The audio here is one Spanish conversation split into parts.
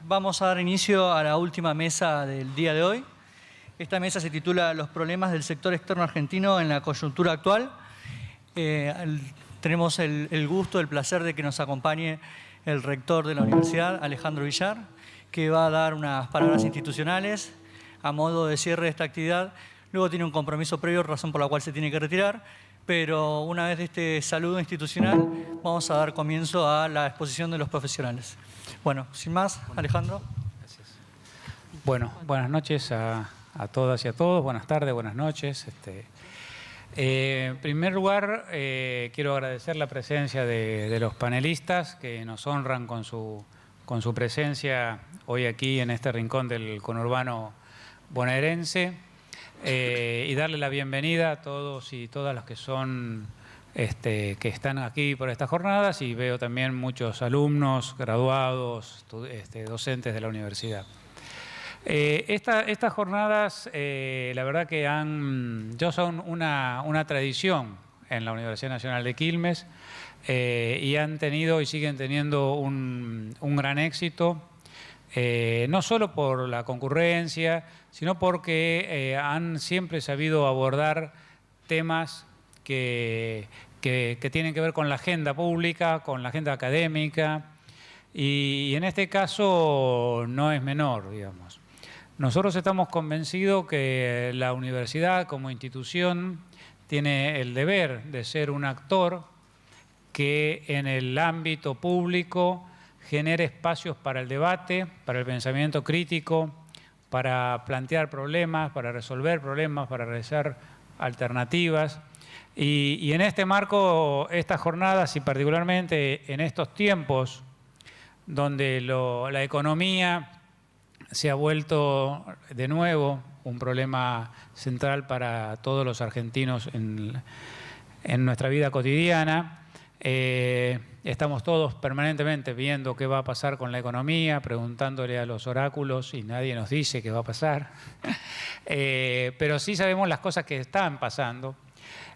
vamos a dar inicio a la última mesa del día de hoy. Esta mesa se titula Los problemas del sector externo argentino en la coyuntura actual. Tenemos el gusto, el placer de que nos acompañe el rector de la universidad, Alejandro Villar, que va a dar unas palabras institucionales a modo de cierre de esta actividad. Luego tiene un compromiso previo, razón por la cual se tiene que retirar, pero una vez de este saludo institucional vamos a dar comienzo a la exposición de los profesionales. Bueno, sin más, Alejandro. Gracias. Bueno, buenas noches a todas y a todos, buenas tardes, buenas noches. En primer lugar, quiero agradecer la presencia de los panelistas que nos honran con su presencia hoy aquí en este rincón del conurbano bonaerense y darle la bienvenida a todos y todas los que son que están aquí por estas jornadas, y veo también muchos alumnos, graduados, docentes de la universidad. Estas jornadas, la verdad que ya son una tradición en la Universidad Nacional de Quilmes y han tenido y siguen teniendo un gran éxito, no solo por la concurrencia, sino porque han siempre sabido abordar temas que tienen que ver con la agenda pública, con la agenda académica, y en este caso no es menor, digamos. Nosotros estamos convencidos que la universidad como institución tiene el deber de ser un actor que en el ámbito público genere espacios para el debate, para el pensamiento crítico, para plantear problemas, para resolver problemas, para realizar alternativas. Y en este marco, estas jornadas, y particularmente en estos tiempos donde la economía se ha vuelto de nuevo un problema central para todos los argentinos en nuestra vida cotidiana, estamos todos permanentemente viendo qué va a pasar con la economía, preguntándole a los oráculos y nadie nos dice qué va a pasar, pero sí sabemos las cosas que están pasando.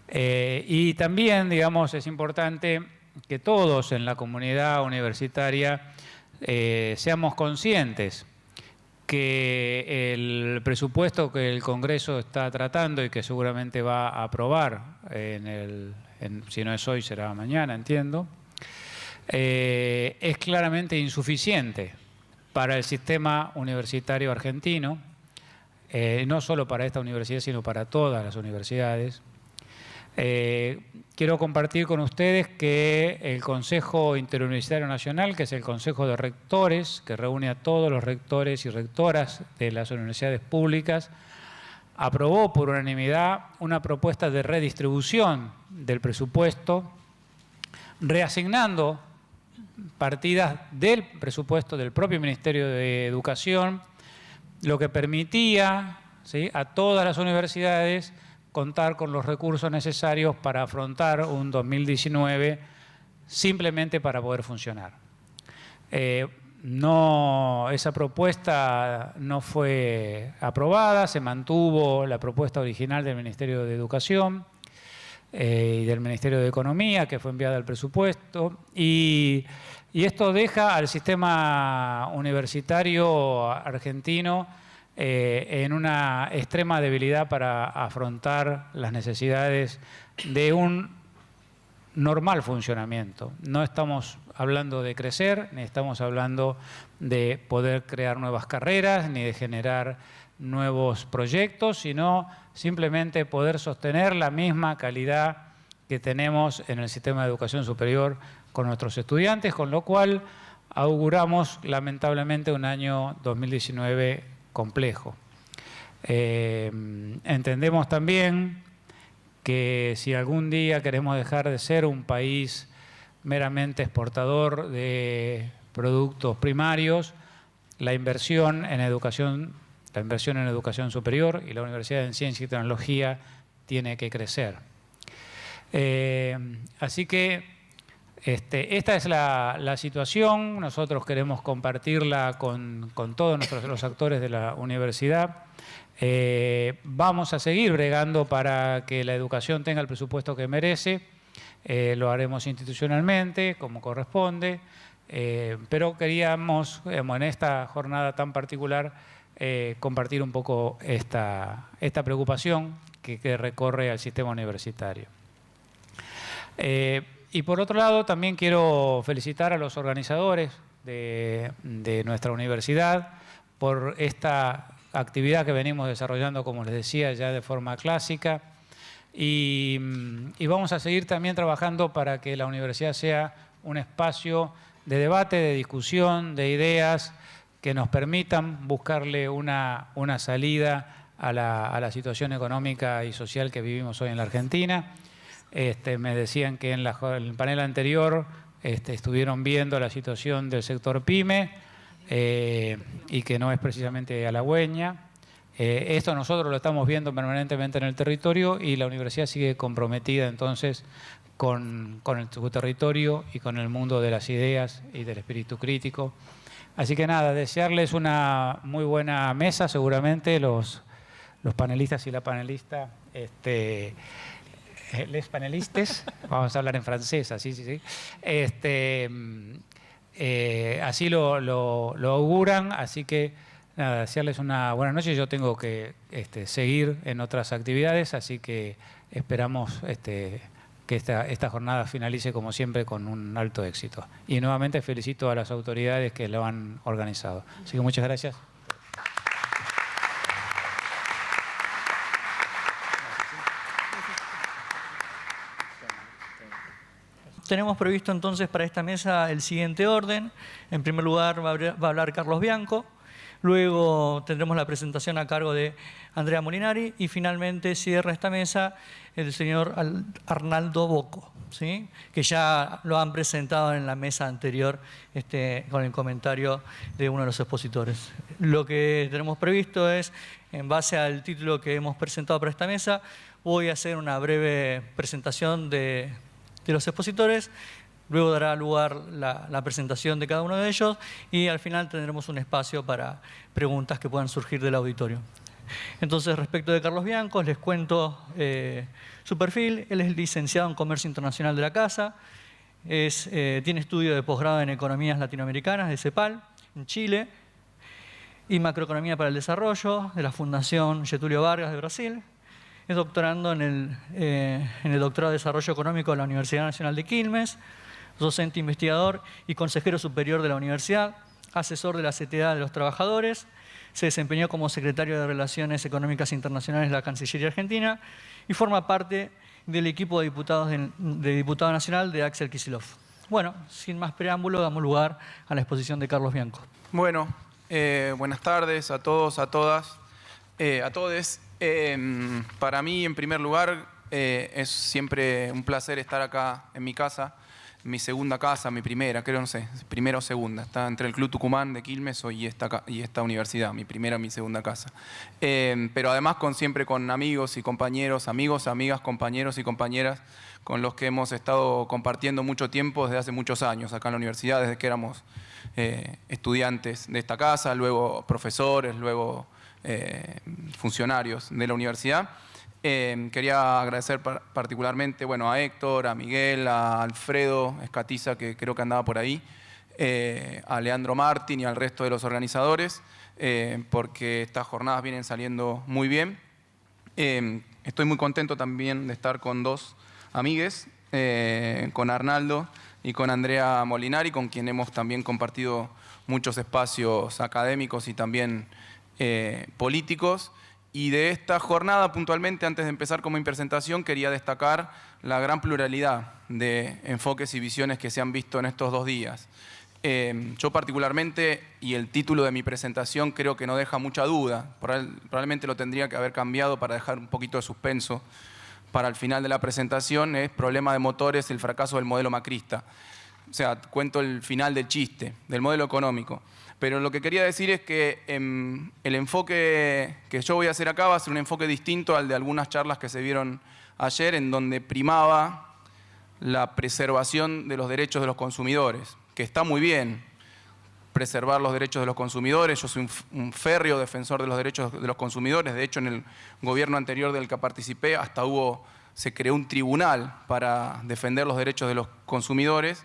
Y también, digamos, es importante que todos en la comunidad universitaria seamos conscientes que el presupuesto que el Congreso está tratando y que seguramente va a aprobar, si no es hoy será mañana, entiendo, es claramente insuficiente para el sistema universitario argentino, no solo para esta universidad, sino para todas las universidades. Quiero compartir con ustedes que el Consejo Interuniversitario Nacional, que es el Consejo de Rectores, que reúne a todos los rectores y rectoras de las universidades públicas, aprobó por unanimidad una propuesta de redistribución del presupuesto, reasignando partidas del presupuesto del propio Ministerio de Educación, lo que permitía, ¿sí?, a todas las universidades contar con los recursos necesarios para afrontar un 2019 simplemente para poder funcionar. Esa propuesta no fue aprobada, se mantuvo la propuesta original del Ministerio de Educación y del Ministerio de Economía, que fue enviada al presupuesto, y esto deja al sistema universitario argentino en una extrema debilidad para afrontar las necesidades de un normal funcionamiento. No estamos hablando de crecer, ni estamos hablando de poder crear nuevas carreras, ni de generar nuevos proyectos, sino simplemente poder sostener la misma calidad que tenemos en el sistema de educación superior con nuestros estudiantes, con lo cual auguramos lamentablemente un año 2019 complejo. Entendemos también que si algún día queremos dejar de ser un país meramente exportador de productos primarios, la inversión en educación superior y la Universidad en Ciencia y Tecnología tiene que crecer. Así que esta es la situación. Nosotros queremos compartirla con todos los actores de la universidad. Vamos a seguir bregando para que la educación tenga el presupuesto que merece. Lo haremos institucionalmente, como corresponde. Pero queríamos, en esta jornada tan particular, compartir un poco esta preocupación que recorre al sistema universitario. Y por otro lado, también quiero felicitar a los organizadores de nuestra universidad por esta actividad que venimos desarrollando, como les decía, ya de forma clásica. Y vamos a seguir también trabajando para que la universidad sea un espacio de debate, de discusión, de ideas que nos permitan buscarle una salida a la situación económica y social que vivimos hoy en la Argentina. Me decían que en el panel anterior estuvieron viendo la situación del sector PYME y que no es precisamente halagüeña. Esto nosotros lo estamos viendo permanentemente en el territorio y la universidad sigue comprometida entonces con su territorio y con el mundo de las ideas y del espíritu crítico. Así que nada, desearles una muy buena mesa, seguramente los panelistas y la panelista, les panelistas, vamos a hablar en francés, así, sí. Así lo auguran, así que nada, desearles una buena noche. Yo tengo que seguir en otras actividades, así que esperamos que esta jornada finalice como siempre con un alto éxito. Y nuevamente felicito a las autoridades que lo han organizado. Así que muchas gracias. Tenemos previsto entonces para esta mesa el siguiente orden. En primer lugar va a hablar Carlos Bianco, luego tendremos la presentación a cargo de Andrea Molinari y finalmente cierra esta mesa el señor Arnaldo Bocco, ¿sí? Que ya lo han presentado en la mesa anterior con el comentario de uno de los expositores. Lo que tenemos previsto es, en base al título que hemos presentado para esta mesa, voy a hacer una breve presentación de los expositores, luego dará lugar la presentación de cada uno de ellos y al final tendremos un espacio para preguntas que puedan surgir del auditorio. Entonces, respecto de Carlos Bianco, les cuento su perfil. Él es licenciado en Comercio Internacional de la Casa, tiene estudio de posgrado en Economías Latinoamericanas de CEPAL, en Chile, y Macroeconomía para el Desarrollo, de la Fundación Getúlio Vargas de Brasil. Es doctorando en el Doctorado de Desarrollo Económico de la Universidad Nacional de Quilmes, docente investigador y consejero superior de la universidad, asesor de la CTA de los Trabajadores, se desempeñó como secretario de Relaciones Económicas Internacionales de la Cancillería Argentina y forma parte del equipo de diputados de diputado nacional de Axel Kicillof. Bueno, sin más preámbulo, damos lugar a la exposición de Carlos Bianco. Bueno, buenas tardes a todos, a todas, a todes. Para mí, en primer lugar, es siempre un placer estar acá en mi casa, mi segunda casa, mi primera, creo, no sé, primera o segunda. Está entre el Club Tucumán de Quilmes y esta universidad, mi primera, mi segunda casa. Pero además siempre con amigos y compañeros, amigos, amigas, compañeros y compañeras con los que hemos estado compartiendo mucho tiempo desde hace muchos años acá en la universidad, desde que éramos estudiantes de esta casa, luego profesores, luego funcionarios de la universidad. Quería agradecer particularmente a Héctor, a Miguel, a Alfredo Escatiza, que creo que andaba por ahí, a Leandro Martín y al resto de los organizadores, porque estas jornadas vienen saliendo muy bien. Estoy muy contento también de estar con dos amigues, con Arnaldo y con Andrea Molinari, con quien hemos también compartido muchos espacios académicos y también políticos. Y de esta jornada, puntualmente, antes de empezar con mi presentación, quería destacar la gran pluralidad de enfoques y visiones que se han visto en estos 2 días. Yo particularmente, y el título de mi presentación creo que no deja mucha duda, probablemente lo tendría que haber cambiado para dejar un poquito de suspenso para el final de la presentación, es Problema de motores, el fracaso del modelo macrista. O sea, cuento el final del chiste, del modelo económico. Pero lo que quería decir es que el enfoque que yo voy a hacer acá va a ser un enfoque distinto al de algunas charlas que se vieron ayer, en donde primaba la preservación de los derechos de los consumidores, que está muy bien preservar los derechos de los consumidores. Yo soy un férreo defensor de los derechos de los consumidores. De hecho, en el gobierno anterior del que participé hasta se creó un tribunal para defender los derechos de los consumidores.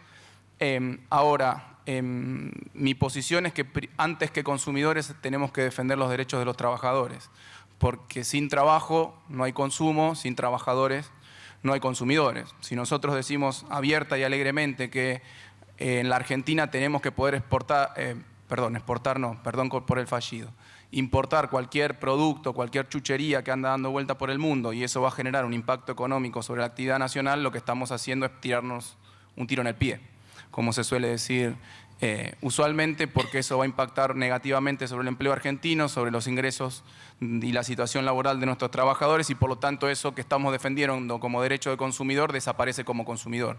Ahora, mi posición es que antes que consumidores tenemos que defender los derechos de los trabajadores, porque sin trabajo no hay consumo, sin trabajadores no hay consumidores. Si nosotros decimos abierta y alegremente que en la Argentina tenemos que poder importar cualquier producto, cualquier chuchería que anda dando vuelta por el mundo y eso va a generar un impacto económico sobre la actividad nacional, lo que estamos haciendo es tirarnos un tiro en el pie, como se suele decir usualmente, porque eso va a impactar negativamente sobre el empleo argentino, sobre los ingresos y la situación laboral de nuestros trabajadores y por lo tanto eso que estamos defendiendo como derecho de consumidor desaparece como consumidor.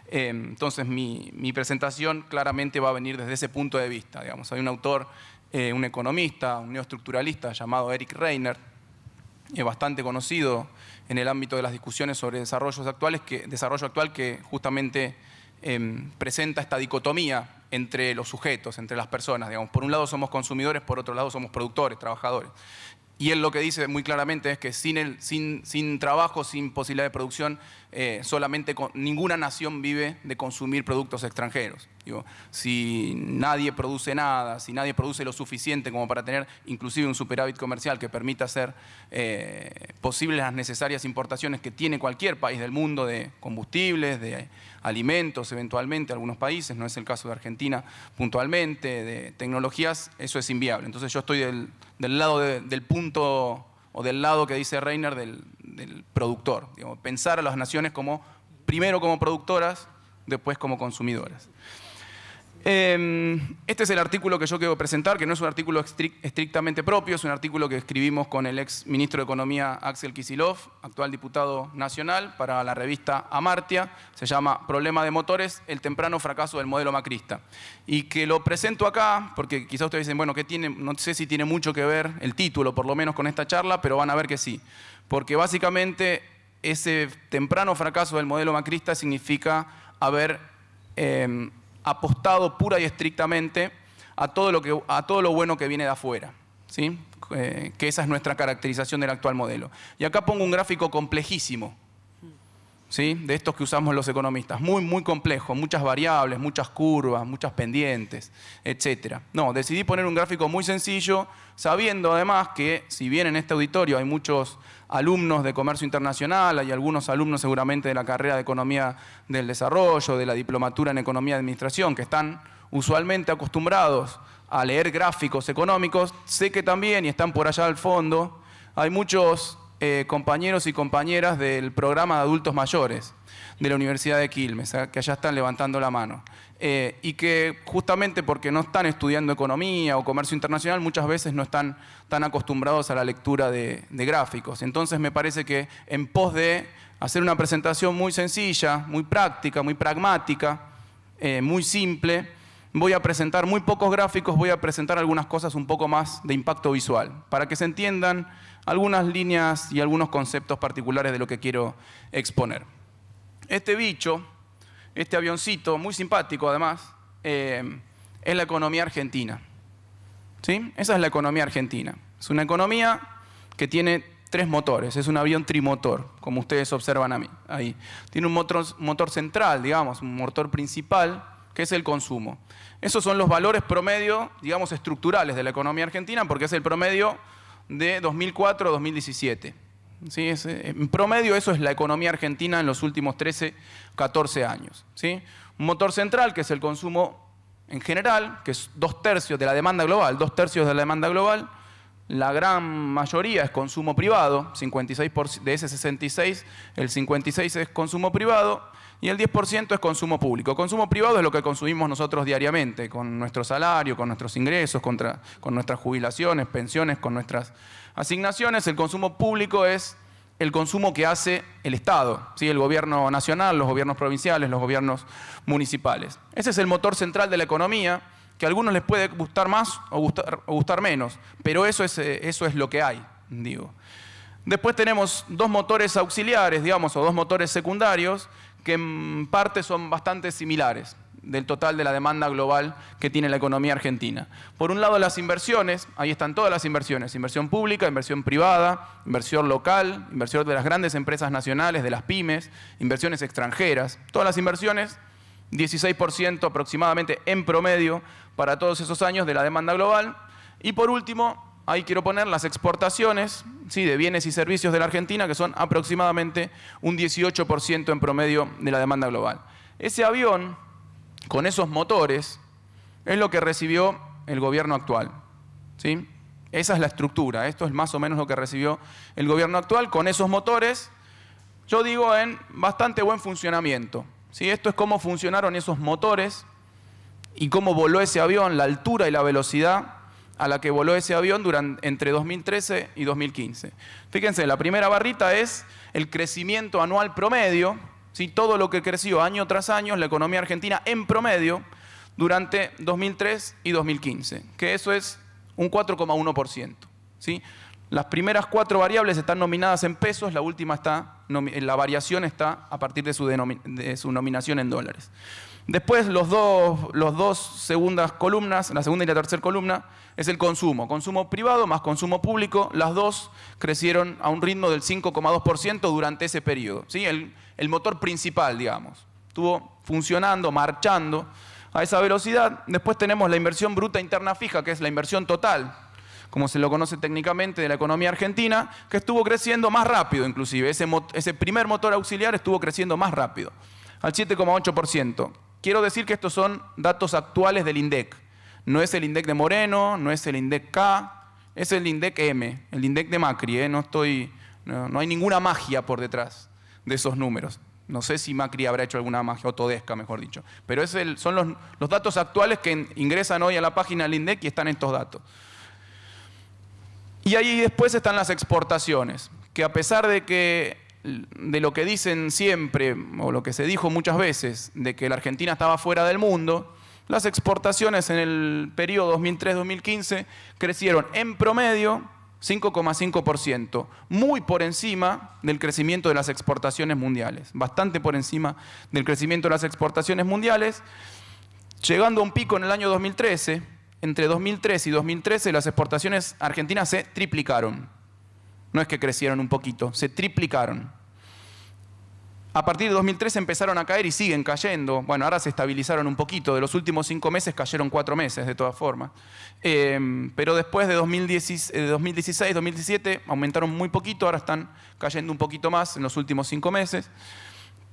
Entonces mi presentación claramente va a venir desde ese punto de vista. Digamos. Hay un autor, un economista, un neoestructuralista llamado Eric Reiner, bastante conocido en el ámbito de las discusiones sobre desarrollo actual que justamente presenta esta dicotomía entre los sujetos, entre las personas. Digamos. Por un lado somos consumidores, por otro lado somos productores, trabajadores. Y él lo que dice muy claramente es que sin trabajo, sin posibilidad de producción, ninguna nación vive de consumir productos extranjeros. Digo, si nadie produce nada, si nadie produce lo suficiente como para tener inclusive un superávit comercial que permita hacer posibles las necesarias importaciones que tiene cualquier país del mundo de combustibles, de alimentos eventualmente, algunos países, no es el caso de Argentina puntualmente, de tecnologías, eso es inviable. Entonces yo estoy del lado del punto o del lado que dice Reiner del productor. Digamos, pensar a las naciones primero como productoras, después como consumidoras. Este es el artículo que yo quiero presentar, que no es un artículo estrictamente propio, es un artículo que escribimos con el ex ministro de Economía Axel Kicillof, actual diputado nacional, para la revista Amartya. Se llama Problema de motores, el temprano fracaso del modelo macrista. Y que lo presento acá, porque quizás ustedes dicen, bueno, no sé si tiene mucho que ver el título, por lo menos con esta charla, pero van a ver que sí. Porque básicamente ese temprano fracaso del modelo macrista significa haber apostado pura y estrictamente a todo lo bueno que viene de afuera, ¿sí? Que esa es nuestra caracterización del actual modelo. Y acá pongo un gráfico complejísimo, ¿sí? De estos que usamos los economistas, muy, muy complejo, muchas variables, muchas curvas, muchas pendientes, etc. No, decidí poner un gráfico muy sencillo, sabiendo además que si bien en este auditorio hay muchos alumnos de comercio internacional, hay algunos alumnos seguramente de la carrera de Economía del Desarrollo, de la diplomatura en Economía de Administración, que están usualmente acostumbrados a leer gráficos económicos, sé que también, y están por allá al fondo, hay muchos compañeros y compañeras del programa de adultos mayores de la Universidad de Quilmes, que allá están levantando la mano. Y que justamente porque no están estudiando economía o comercio internacional, muchas veces no están tan acostumbrados a la lectura de gráficos. Entonces me parece que en pos de hacer una presentación muy sencilla, muy práctica, muy pragmática, muy simple, voy a presentar muy pocos gráficos, voy a presentar algunas cosas un poco más de impacto visual, para que se entiendan algunas líneas y algunos conceptos particulares de lo que quiero exponer. Este bicho, este avioncito, muy simpático además, es la economía argentina. ¿Sí? Esa es la economía argentina. Es una economía que tiene 3 motores, es un avión trimotor, como ustedes observan ahí. Tiene un motor central, digamos, un motor principal, que es el consumo. Esos son los valores promedio, digamos, estructurales de la economía argentina, porque es el promedio de 2004 a 2017. ¿Sí? En promedio eso es la economía argentina en los últimos 13, 14 años. ¿Sí? Un motor central, que es el consumo en general, que es 2/3 de la demanda global, 2/3 de la demanda global. La gran mayoría es consumo privado, 56%, de ese 66, el 56 es consumo privado y el 10% es consumo público. Consumo privado es lo que consumimos nosotros diariamente, con nuestro salario, con nuestros ingresos, con nuestras jubilaciones, pensiones, con nuestras asignaciones. El consumo público es el consumo que hace el Estado, ¿sí? El gobierno nacional, los gobiernos provinciales, los gobiernos municipales. Ese es el motor central de la economía, que a algunos les puede gustar más o gustar menos, pero eso es lo que hay, digo. Después tenemos 2 motores auxiliares, digamos, o 2 motores secundarios, que en parte son bastante similares del total de la demanda global que tiene la economía argentina. Por un lado, las inversiones, ahí están todas las inversiones, inversión pública, inversión privada, inversión local, inversión de las grandes empresas nacionales, de las pymes, inversiones extranjeras. Todas las inversiones 16% aproximadamente en promedio para todos esos años de la demanda global. Y por último, ahí quiero poner las exportaciones, ¿sí?, de bienes y servicios de la Argentina, que son aproximadamente un 18% en promedio de la demanda global. Ese avión, con esos motores, es lo que recibió el gobierno actual, ¿sí? Esa es la estructura, esto es más o menos lo que recibió el gobierno actual, con esos motores, yo digo en bastante buen funcionamiento, ¿sí? Esto es cómo funcionaron esos motores y cómo voló ese avión, la altura y la velocidad a la que voló ese avión entre 2013 y 2015. Fíjense, la primera barrita es el crecimiento anual promedio, ¿sí?, todo lo que creció año tras año la economía argentina en promedio durante 2003 y 2015, que eso es un 4,1%. ¿Sí? Las primeras 4 variables están nominadas en pesos, la última la variación está a partir de su nominación en dólares. Después los dos segundas columnas, la segunda y la tercera columna, es el consumo. Consumo privado más consumo público, las dos crecieron a un ritmo del 5,2% durante ese periodo. ¿Sí? El motor principal, digamos, estuvo funcionando, marchando a esa velocidad. Después tenemos la inversión bruta interna fija, que es la inversión total, como se lo conoce técnicamente, de la economía argentina, que estuvo creciendo más rápido inclusive. Ese primer motor auxiliar estuvo creciendo más rápido, al 7,8%. Quiero decir que estos son datos actuales del INDEC. No es el INDEC de Moreno, no es el INDEC K, es el INDEC M, el INDEC de Macri. No hay ninguna magia por detrás de esos números. No sé si Macri habrá hecho alguna magia, o Todesca, mejor dicho. Pero son los datos actuales que ingresan hoy a la página del INDEC y están estos datos. Y ahí después están las exportaciones, que a pesar de lo que dicen siempre, o lo que se dijo muchas veces, de que la Argentina estaba fuera del mundo, las exportaciones en el periodo 2003-2015 crecieron en promedio 5,5%, muy por encima del crecimiento de las exportaciones mundiales, bastante por encima del crecimiento de las exportaciones mundiales, llegando a un pico en el año 2013. Entre 2003 y 2013 las exportaciones argentinas se triplicaron. No es que crecieron un poquito, se triplicaron. A partir de 2013 empezaron a caer y siguen cayendo. Bueno, ahora se estabilizaron un poquito. De los últimos 5 meses cayeron 4 meses, de todas formas. Pero después de 2016, 2017 aumentaron muy poquito. Ahora están cayendo un poquito más en los últimos 5 meses.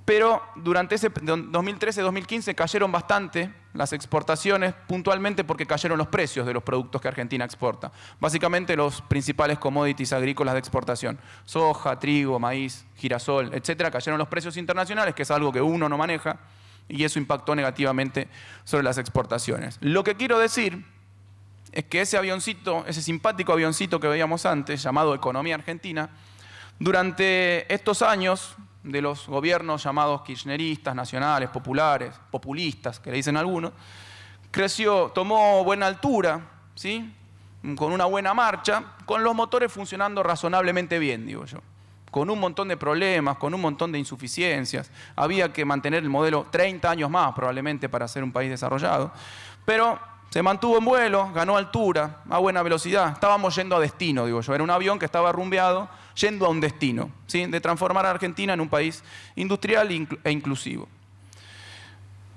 Pero durante ese 2013-2015 cayeron bastante las exportaciones, puntualmente porque cayeron los precios de los productos que Argentina exporta. Básicamente los principales commodities agrícolas de exportación. Soja, trigo, maíz, girasol, etcétera. Cayeron los precios internacionales, que es algo que uno no maneja, y eso impactó negativamente sobre las exportaciones. Lo que quiero decir es que ese avioncito, ese simpático avioncito que veíamos antes, llamado Economía Argentina, durante estos años de los gobiernos llamados kirchneristas, nacionales, populares, populistas, que le dicen algunos, creció, tomó buena altura, ¿sí?, con una buena marcha, con los motores funcionando razonablemente bien, digo yo, con un montón de problemas, con un montón de insuficiencias. Había que mantener el modelo 30 años más probablemente para ser un país desarrollado, pero se mantuvo en vuelo, ganó altura, a buena velocidad. Estábamos yendo a destino, digo yo. Era un avión que estaba rumbeado, yendo a un destino, ¿sí?, de transformar a Argentina en un país industrial e inclusivo.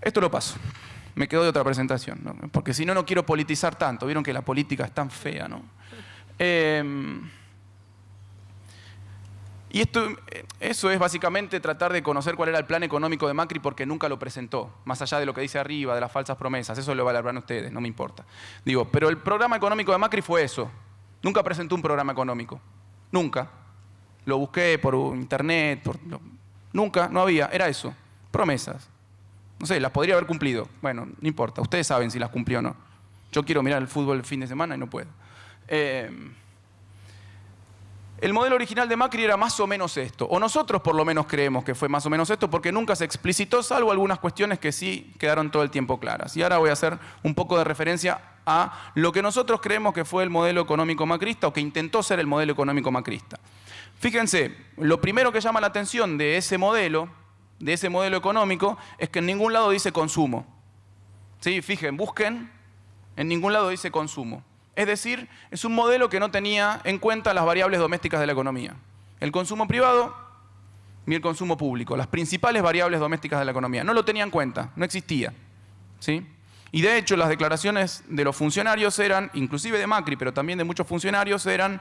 Esto lo paso. Me quedo de otra presentación, ¿no? Porque si no, no quiero politizar tanto. Vieron que la política es tan fea, ¿no? Y eso es básicamente tratar de conocer cuál era el plan económico de Macri, porque nunca lo presentó, más allá de lo que dice arriba, de las falsas promesas. Eso lo evaluarán ustedes, no me importa. Digo, pero el programa económico de Macri fue eso. Nunca presentó un programa económico. Nunca. Lo busqué por internet. Nunca, no había. Era eso. Promesas. No sé, las podría haber cumplido. Bueno, no importa. Ustedes saben si las cumplió o no. Yo quiero mirar el fútbol el fin de semana y no puedo. El modelo original de Macri era más o menos esto, o nosotros por lo menos creemos que fue más o menos esto, porque nunca se explicitó, salvo algunas cuestiones que sí quedaron todo el tiempo claras. Y ahora voy a hacer un poco de referencia a lo que nosotros creemos que fue el modelo económico macrista, o que intentó ser el modelo económico macrista. Fíjense, lo primero que llama la atención de ese modelo económico, es que en ningún lado dice consumo. ¿Sí? Fíjense, busquen, en ningún lado dice consumo. Es decir, es un modelo que no tenía en cuenta las variables domésticas de la economía. El consumo privado ni el consumo público, las principales variables domésticas de la economía. No lo tenía en cuenta, no existía, ¿sí? Y de hecho las declaraciones de los funcionarios eran, inclusive de Macri, pero también de muchos funcionarios, eran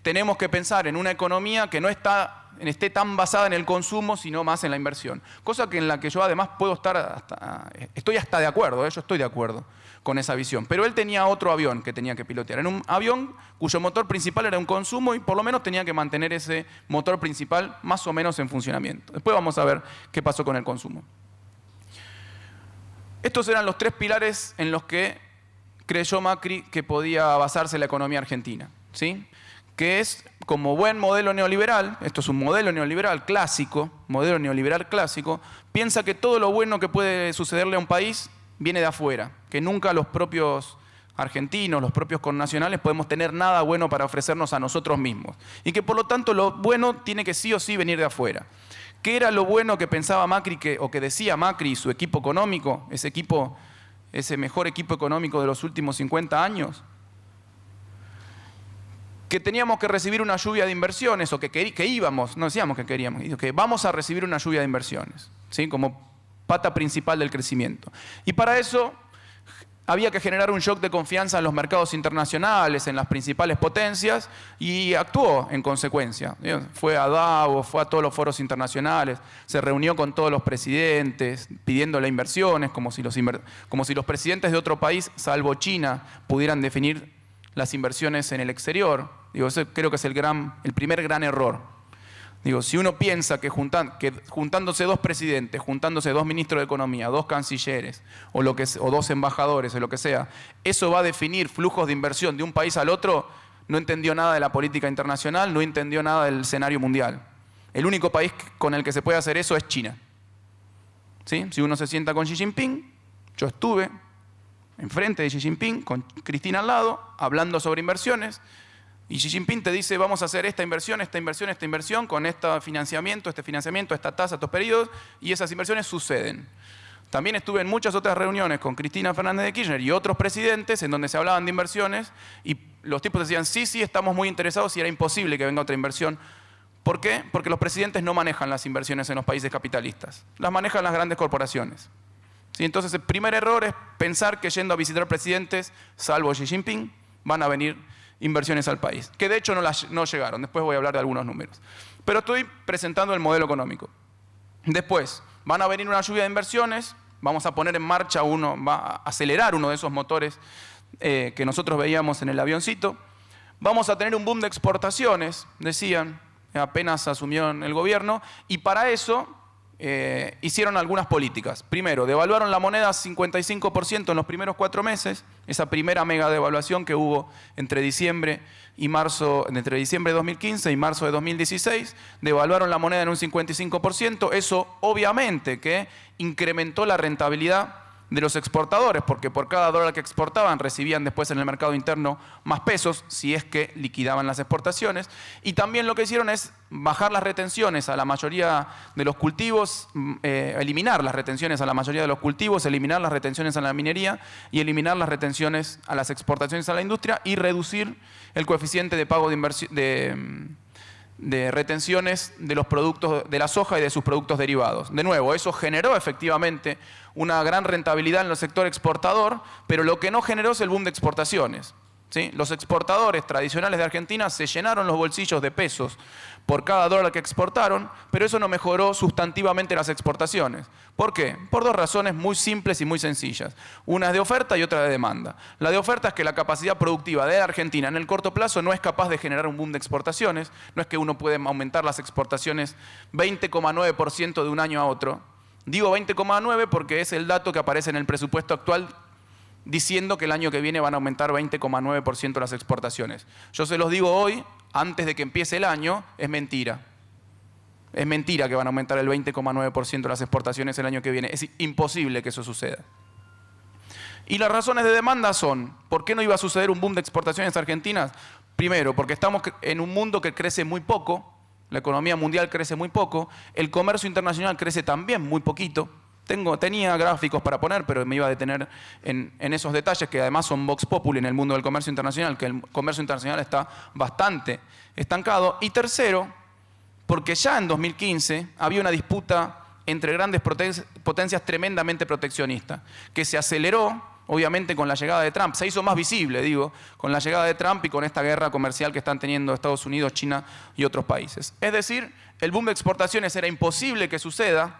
tenemos que pensar en una economía que no esté tan basada en el consumo, sino más en la inversión. Cosa que en la que yo además estoy hasta de acuerdo, yo estoy de acuerdo con esa visión. Pero él tenía otro avión que tenía que pilotear. Era un avión cuyo motor principal era un consumo y por lo menos tenía que mantener ese motor principal más o menos en funcionamiento. Después vamos a ver qué pasó con el consumo. Estos eran los 3 pilares en los que creyó Macri que podía basarse la economía argentina, ¿sí? Que es como buen modelo neoliberal, esto es un modelo neoliberal clásico, piensa que todo lo bueno que puede sucederle a un país viene de afuera, que nunca los propios argentinos, los propios connacionales podemos tener nada bueno para ofrecernos a nosotros mismos. Y que por lo tanto lo bueno tiene que sí o sí venir de afuera. ¿Qué era lo bueno que pensaba Macri o que decía Macri y su equipo económico, ese mejor equipo económico de los últimos 50 años? Que teníamos que recibir una lluvia de inversiones, o que íbamos, no decíamos que queríamos, que vamos a recibir una lluvia de inversiones, ¿sí? Como pata principal del crecimiento. Y para eso había que generar un shock de confianza en los mercados internacionales, en las principales potencias, y actuó en consecuencia. Fue a Davos, fue a todos los foros internacionales, se reunió con todos los presidentes, pidiéndole inversiones, como si los presidentes de otro país, salvo China, pudieran definir las inversiones en el exterior. Ese creo que es el primer gran error. Si uno piensa que juntándose 2 presidentes, juntándose 2 ministros de Economía, 2 cancilleres, o 2 embajadores, o lo que sea, eso va a definir flujos de inversión de un país al otro, no entendió nada de la política internacional, no entendió nada del escenario mundial. El único país con el que se puede hacer eso es China. ¿Sí? Si uno se sienta con Xi Jinping, yo estuve enfrente de Xi Jinping, con Cristina al lado, hablando sobre inversiones, y Xi Jinping te dice, vamos a hacer esta inversión, con este financiamiento, esta tasa, estos periodos, y esas inversiones suceden. También estuve en muchas otras reuniones con Cristina Fernández de Kirchner y otros presidentes en donde se hablaban de inversiones, y los tipos decían, sí, estamos muy interesados, y era imposible que venga otra inversión. ¿Por qué? Porque los presidentes no manejan las inversiones en los países capitalistas, las manejan las grandes corporaciones. ¿Sí? Entonces el primer error es pensar que yendo a visitar presidentes, salvo Xi Jinping, van a venir inversiones al país, que de hecho no llegaron. Después voy a hablar de algunos números. Pero estoy presentando el modelo económico. Después, van a venir una lluvia de inversiones, vamos a poner en marcha va a acelerar uno de esos motores que nosotros veíamos en el avioncito. Vamos a tener un boom de exportaciones, decían, apenas asumió el gobierno, y para eso hicieron algunas políticas. Primero, devaluaron la moneda 55% en los primeros 4 meses, esa primera mega devaluación que hubo entre diciembre de 2015 y marzo de 2016, devaluaron la moneda en un 55%, eso obviamente que incrementó la rentabilidad de los exportadores, porque por cada dólar que exportaban recibían después en el mercado interno más pesos, si es que liquidaban las exportaciones. Y también lo que hicieron es bajar las retenciones a la mayoría de los cultivos, eliminar las retenciones a la mayoría de los cultivos, eliminar las retenciones a la minería y eliminar las retenciones a las exportaciones a la industria y reducir el coeficiente de pago de retenciones de los productos de la soja y de sus productos derivados. De nuevo, eso generó efectivamente una gran rentabilidad en el sector exportador, pero lo que no generó es el boom de exportaciones. ¿Sí? Los exportadores tradicionales de Argentina se llenaron los bolsillos de pesos por cada dólar que exportaron, pero eso no mejoró sustantivamente las exportaciones. ¿Por qué? Por 2 razones muy simples y muy sencillas. Una es de oferta y otra de demanda. La de oferta es que la capacidad productiva de Argentina en el corto plazo no es capaz de generar un boom de exportaciones. No es que uno puede aumentar las exportaciones 20,9% de un año a otro. Digo 20,9 porque es el dato que aparece en el presupuesto actual diciendo que el año que viene van a aumentar 20,9% las exportaciones. Yo se los digo hoy, antes de que empiece el año, es mentira. Es mentira que van a aumentar el 20,9% las exportaciones el año que viene. Es imposible que eso suceda. Y las razones de demanda son, ¿por qué no iba a suceder un boom de exportaciones argentinas? Primero, porque estamos en un mundo que crece muy poco, la economía mundial crece muy poco, el comercio internacional crece también muy poquito. Tenía gráficos para poner, pero me iba a detener en esos detalles que además son vox populi en el mundo del comercio internacional, que el comercio internacional está bastante estancado. Y tercero, porque ya en 2015 había una disputa entre grandes potencias tremendamente proteccionistas, que se aceleró, obviamente, con la llegada de Trump. Se hizo más visible, digo, con la llegada de Trump y con esta guerra comercial que están teniendo Estados Unidos, China y otros países. Es decir, el boom de exportaciones era imposible que suceda.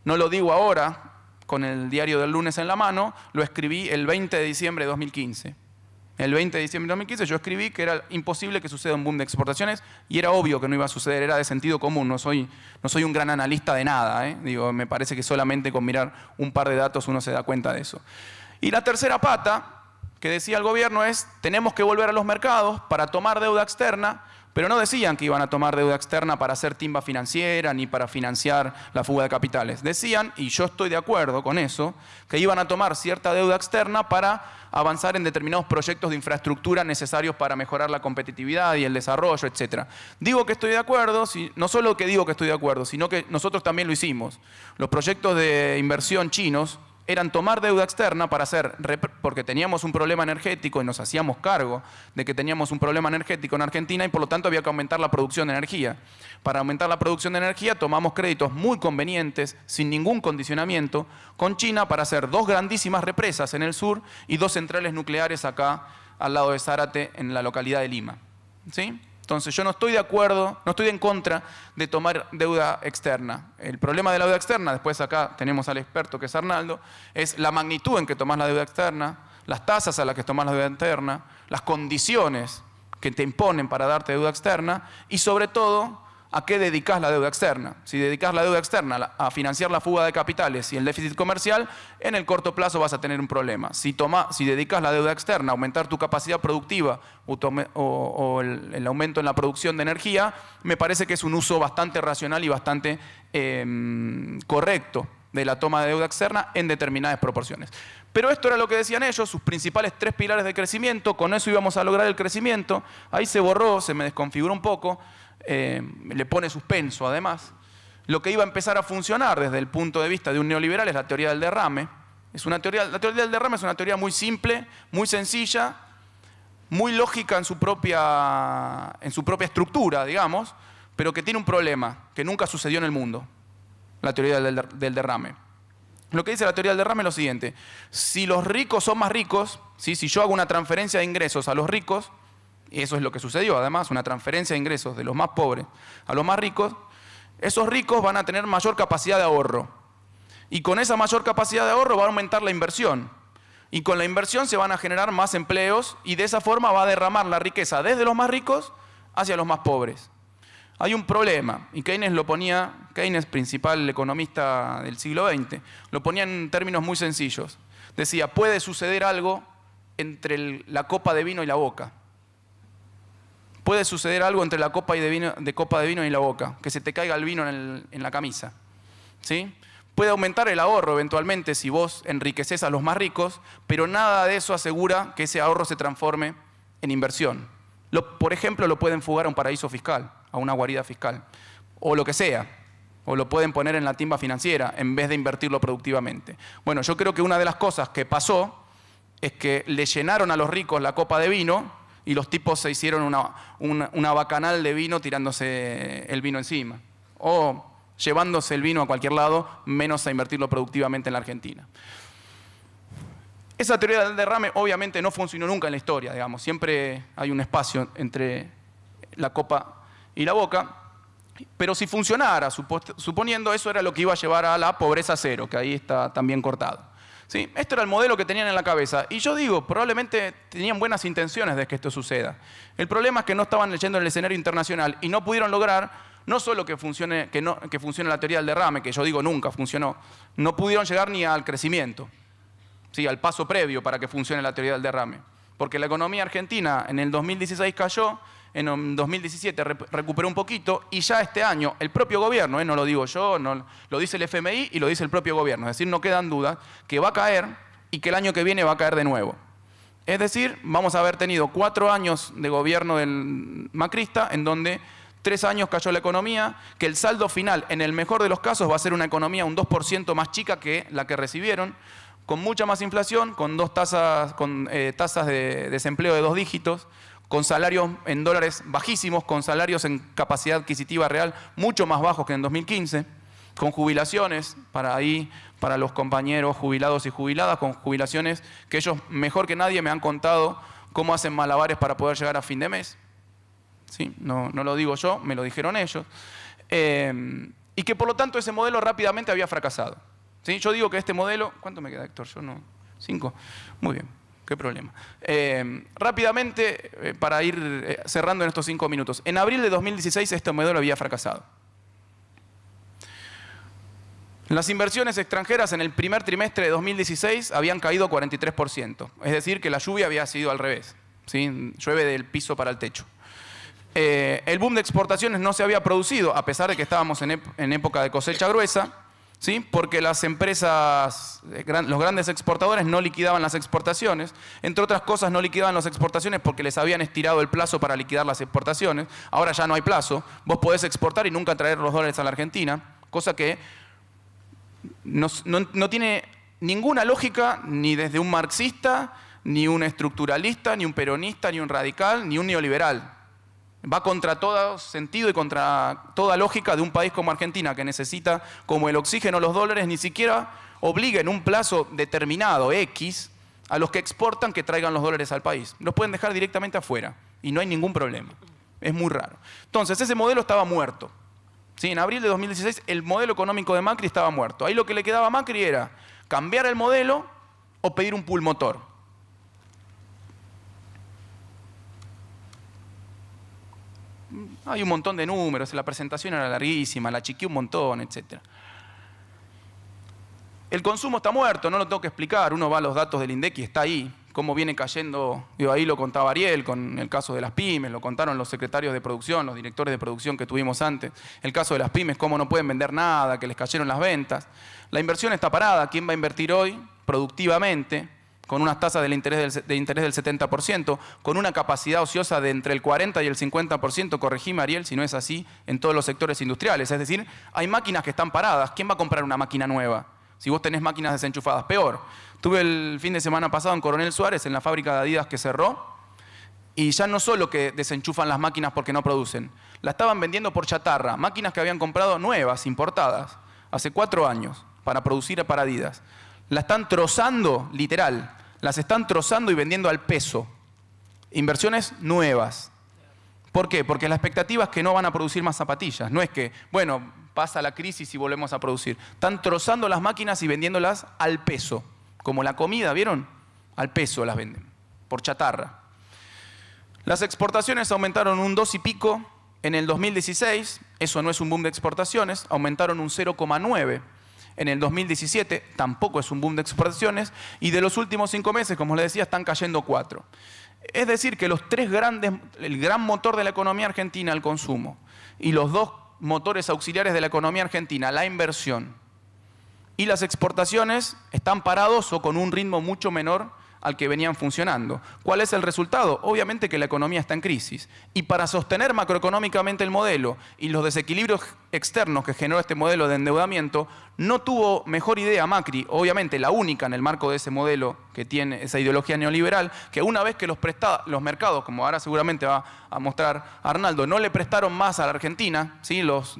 No lo digo ahora, con el diario del lunes en la mano, lo escribí el 20 de diciembre de 2015. El 20 de diciembre de 2015 yo escribí que era imposible que suceda un boom de exportaciones y era obvio que no iba a suceder, era de sentido común, no soy un gran analista de nada, Digo, me parece que solamente con mirar un par de datos uno se da cuenta de eso. Y la tercera pata que decía el gobierno es, tenemos que volver a los mercados para tomar deuda externa, pero no decían que iban a tomar deuda externa para hacer timba financiera ni para financiar la fuga de capitales. Decían, y yo estoy de acuerdo con eso, que iban a tomar cierta deuda externa para avanzar en determinados proyectos de infraestructura necesarios para mejorar la competitividad y el desarrollo, etc. Digo que estoy de acuerdo, no solo que digo que estoy de acuerdo, sino que nosotros también lo hicimos. Los proyectos de inversión chinos eran tomar deuda externa para hacer, porque teníamos un problema energético y nos hacíamos cargo de que teníamos un problema energético en Argentina y por lo tanto había que aumentar la producción de energía. Para aumentar la producción de energía tomamos créditos muy convenientes, sin ningún condicionamiento, con China para hacer 2 grandísimas represas en el sur y 2 centrales nucleares acá al lado de Zárate, en la localidad de Lima. ¿Sí? Entonces yo no estoy de acuerdo, no estoy en contra de tomar deuda externa. El problema de la deuda externa, después acá tenemos al experto que es Arnaldo, es la magnitud en que tomás la deuda externa, las tasas a las que tomás la deuda externa, las condiciones que te imponen para darte deuda externa y sobre todo a qué dedicás la deuda externa. Si dedicás la deuda externa a financiar la fuga de capitales y el déficit comercial, en el corto plazo vas a tener un problema. Si dedicás la deuda externa a aumentar tu capacidad productiva o el aumento en la producción de energía, me parece que es un uso bastante racional y bastante correcto de la toma de deuda externa en determinadas proporciones. Pero esto era lo que decían ellos, sus principales 3 pilares de crecimiento, con eso íbamos a lograr el crecimiento. Ahí se borró, se me desconfiguró un poco, le pone suspenso además. Lo que iba a empezar a funcionar desde el punto de vista de un neoliberal es la teoría del derrame. La teoría del derrame es una teoría muy simple, muy sencilla, muy lógica en su propia estructura, digamos, pero que tiene un problema que nunca sucedió en el mundo, la teoría del derrame. Lo que dice la teoría del derrame es lo siguiente: si los ricos son más ricos, ¿sí? Si yo hago una transferencia de ingresos a los ricos, y eso es lo que sucedió además, una transferencia de ingresos de los más pobres a los más ricos, esos ricos van a tener mayor capacidad de ahorro. Y con esa mayor capacidad de ahorro va a aumentar la inversión. Y con la inversión se van a generar más empleos y de esa forma va a derramar la riqueza desde los más ricos hacia los más pobres. Hay un problema, y Keynes lo ponía, Keynes, principal economista del siglo XX, lo ponía en términos muy sencillos. Decía, puede suceder algo entre la copa de vino y la boca. Puede suceder algo entre la copa de vino y la boca, que se te caiga el vino en la camisa. ¿Sí? Puede aumentar el ahorro eventualmente si vos enriqueces a los más ricos, pero nada de eso asegura que ese ahorro se transforme en inversión. Por ejemplo, lo pueden fugar a un paraíso fiscal, a una guarida fiscal, o lo que sea, o lo pueden poner en la timba financiera en vez de invertirlo productivamente. Bueno, yo creo que una de las cosas que pasó es que le llenaron a los ricos la copa de vino y los tipos se hicieron una bacanal de vino tirándose el vino encima, o llevándose el vino a cualquier lado, menos a invertirlo productivamente en la Argentina. Esa teoría del derrame obviamente no funcionó nunca en la historia, digamos. Siempre hay un espacio entre la copa y la boca. Pero si funcionara, suponiendo eso era lo que iba a llevar a la pobreza cero, que ahí está también cortado. ¿Sí? Este era el modelo que tenían en la cabeza. Y yo digo, probablemente tenían buenas intenciones de que esto suceda. El problema es que no estaban leyendo el escenario internacional y no pudieron lograr, no solo que funcione la teoría del derrame, que yo digo nunca funcionó, no pudieron llegar ni al crecimiento. Sí, al paso previo para que funcione la teoría del derrame. Porque la economía argentina en el 2016 cayó, en 2017 recuperó un poquito y ya este año el propio gobierno, no lo digo yo, no, lo dice el FMI y lo dice el propio gobierno, es decir, no quedan dudas que va a caer y que el año que viene va a caer de nuevo. Es decir, vamos a haber tenido 4 años de gobierno del macrista en donde 3 años cayó la economía, que el saldo final en el mejor de los casos va a ser una economía un 2% más chica que la que recibieron, con mucha más inflación, con tasas de desempleo de 2 dígitos, con salarios en dólares bajísimos, con salarios en capacidad adquisitiva real mucho más bajos que en 2015, con jubilaciones para los compañeros jubilados y jubiladas, con jubilaciones que ellos mejor que nadie me han contado cómo hacen malabares para poder llegar a fin de mes. ¿Sí? No lo digo yo, me lo dijeron ellos. Y que por lo tanto ese modelo rápidamente había fracasado. ¿Sí? Yo digo que este modelo... ¿Cuánto me queda, Héctor? Yo no... 5. Muy bien, qué problema. Rápidamente, para ir cerrando en estos 5 minutos. En abril de 2016 este modelo había fracasado. Las inversiones extranjeras en el primer trimestre de 2016 habían caído 43%. Es decir, que la lluvia había sido al revés. ¿Sí? Llueve del piso para el techo. El boom de exportaciones no se había producido, a pesar de que estábamos en época de cosecha gruesa, ¿sí? Porque las empresas, los grandes exportadores no liquidaban las exportaciones. Entre otras cosas, no liquidaban las exportaciones porque les habían estirado el plazo para liquidar las exportaciones. Ahora ya no hay plazo. Vos podés exportar y nunca traer los dólares a la Argentina, cosa que no tiene ninguna lógica ni desde un marxista, ni un estructuralista, ni un peronista, ni un radical, ni un neoliberal. Va contra todo sentido y contra toda lógica de un país como Argentina, que necesita como el oxígeno los dólares, ni siquiera obliga en un plazo determinado, X, a los que exportan que traigan los dólares al país. Los pueden dejar directamente afuera y no hay ningún problema. Es muy raro. Entonces, ese modelo estaba muerto. ¿Sí? En abril de 2016 el modelo económico de Macri estaba muerto. Ahí lo que le quedaba a Macri era cambiar el modelo o pedir un pulmotor. Hay un montón de números, la presentación era larguísima, la achiqué un montón, etc. El consumo está muerto, no lo tengo que explicar. Uno va a los datos del INDEC y está ahí. Cómo viene cayendo, ahí lo contaba Ariel con el caso de las pymes, lo contaron los secretarios de producción, los directores de producción que tuvimos antes. El caso de las pymes, cómo no pueden vender nada, que les cayeron las ventas. La inversión está parada. ¿Quién va a invertir hoy productivamente, con unas tasas de interés del 70%, con una capacidad ociosa de entre el 40 y el 50%, corregime Ariel, si no es así, en todos los sectores industriales? Es decir, hay máquinas que están paradas. ¿Quién va a comprar una máquina nueva? Si vos tenés máquinas desenchufadas, peor. Tuve el fin de semana pasado en Coronel Suárez, en la fábrica de Adidas que cerró, y ya no solo que desenchufan las máquinas porque no producen, la estaban vendiendo por chatarra, máquinas que habían comprado nuevas, importadas, hace 4 años, para producir para Adidas. La están trozando, literal, las están trozando y vendiendo al peso. Inversiones nuevas. ¿Por qué? Porque la expectativa es que no van a producir más zapatillas. No es que, bueno, pasa la crisis y volvemos a producir. Están trozando las máquinas y vendiéndolas al peso. Como la comida, ¿vieron? Al peso las venden, por chatarra. Las exportaciones aumentaron un 2 y pico en el 2016. Eso no es un boom de exportaciones. Aumentaron un 0,9. En el 2017 tampoco es un boom de exportaciones. Y de los últimos 5 meses, como les decía, están cayendo 4. Es decir, que los 3 grandes, el gran motor de la economía argentina, el consumo, y los 2 motores auxiliares de la economía argentina, la inversión y las exportaciones, están parados o con un ritmo mucho menor al que venían funcionando. ¿Cuál es el resultado? Obviamente que la economía está en crisis. Y para sostener macroeconómicamente el modelo y los desequilibrios externos que generó este modelo de endeudamiento, no tuvo mejor idea Macri, obviamente la única en el marco de ese modelo que tiene esa ideología neoliberal, que una vez que los mercados, como ahora seguramente va a mostrar Arnaldo, no le prestaron más a la Argentina, ¿sí? Los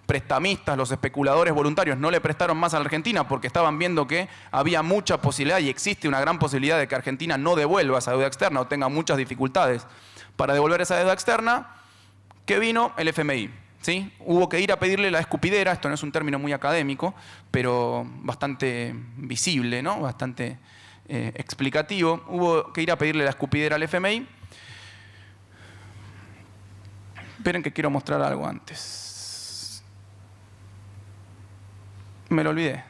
prestamistas, los especuladores voluntarios no le prestaron más a la Argentina porque estaban viendo que había mucha posibilidad y existe una gran posibilidad de que Argentina no devuelva esa deuda externa o tenga muchas dificultades para devolver esa deuda externa, que vino el FMI. ¿Sí? Hubo que ir a pedirle la escupidera, esto no es un término muy académico, pero bastante visible, ¿no? Bastante explicativo. Hubo que ir a pedirle la escupidera al FMI. Esperen que quiero mostrar algo antes. Me lo olvidé.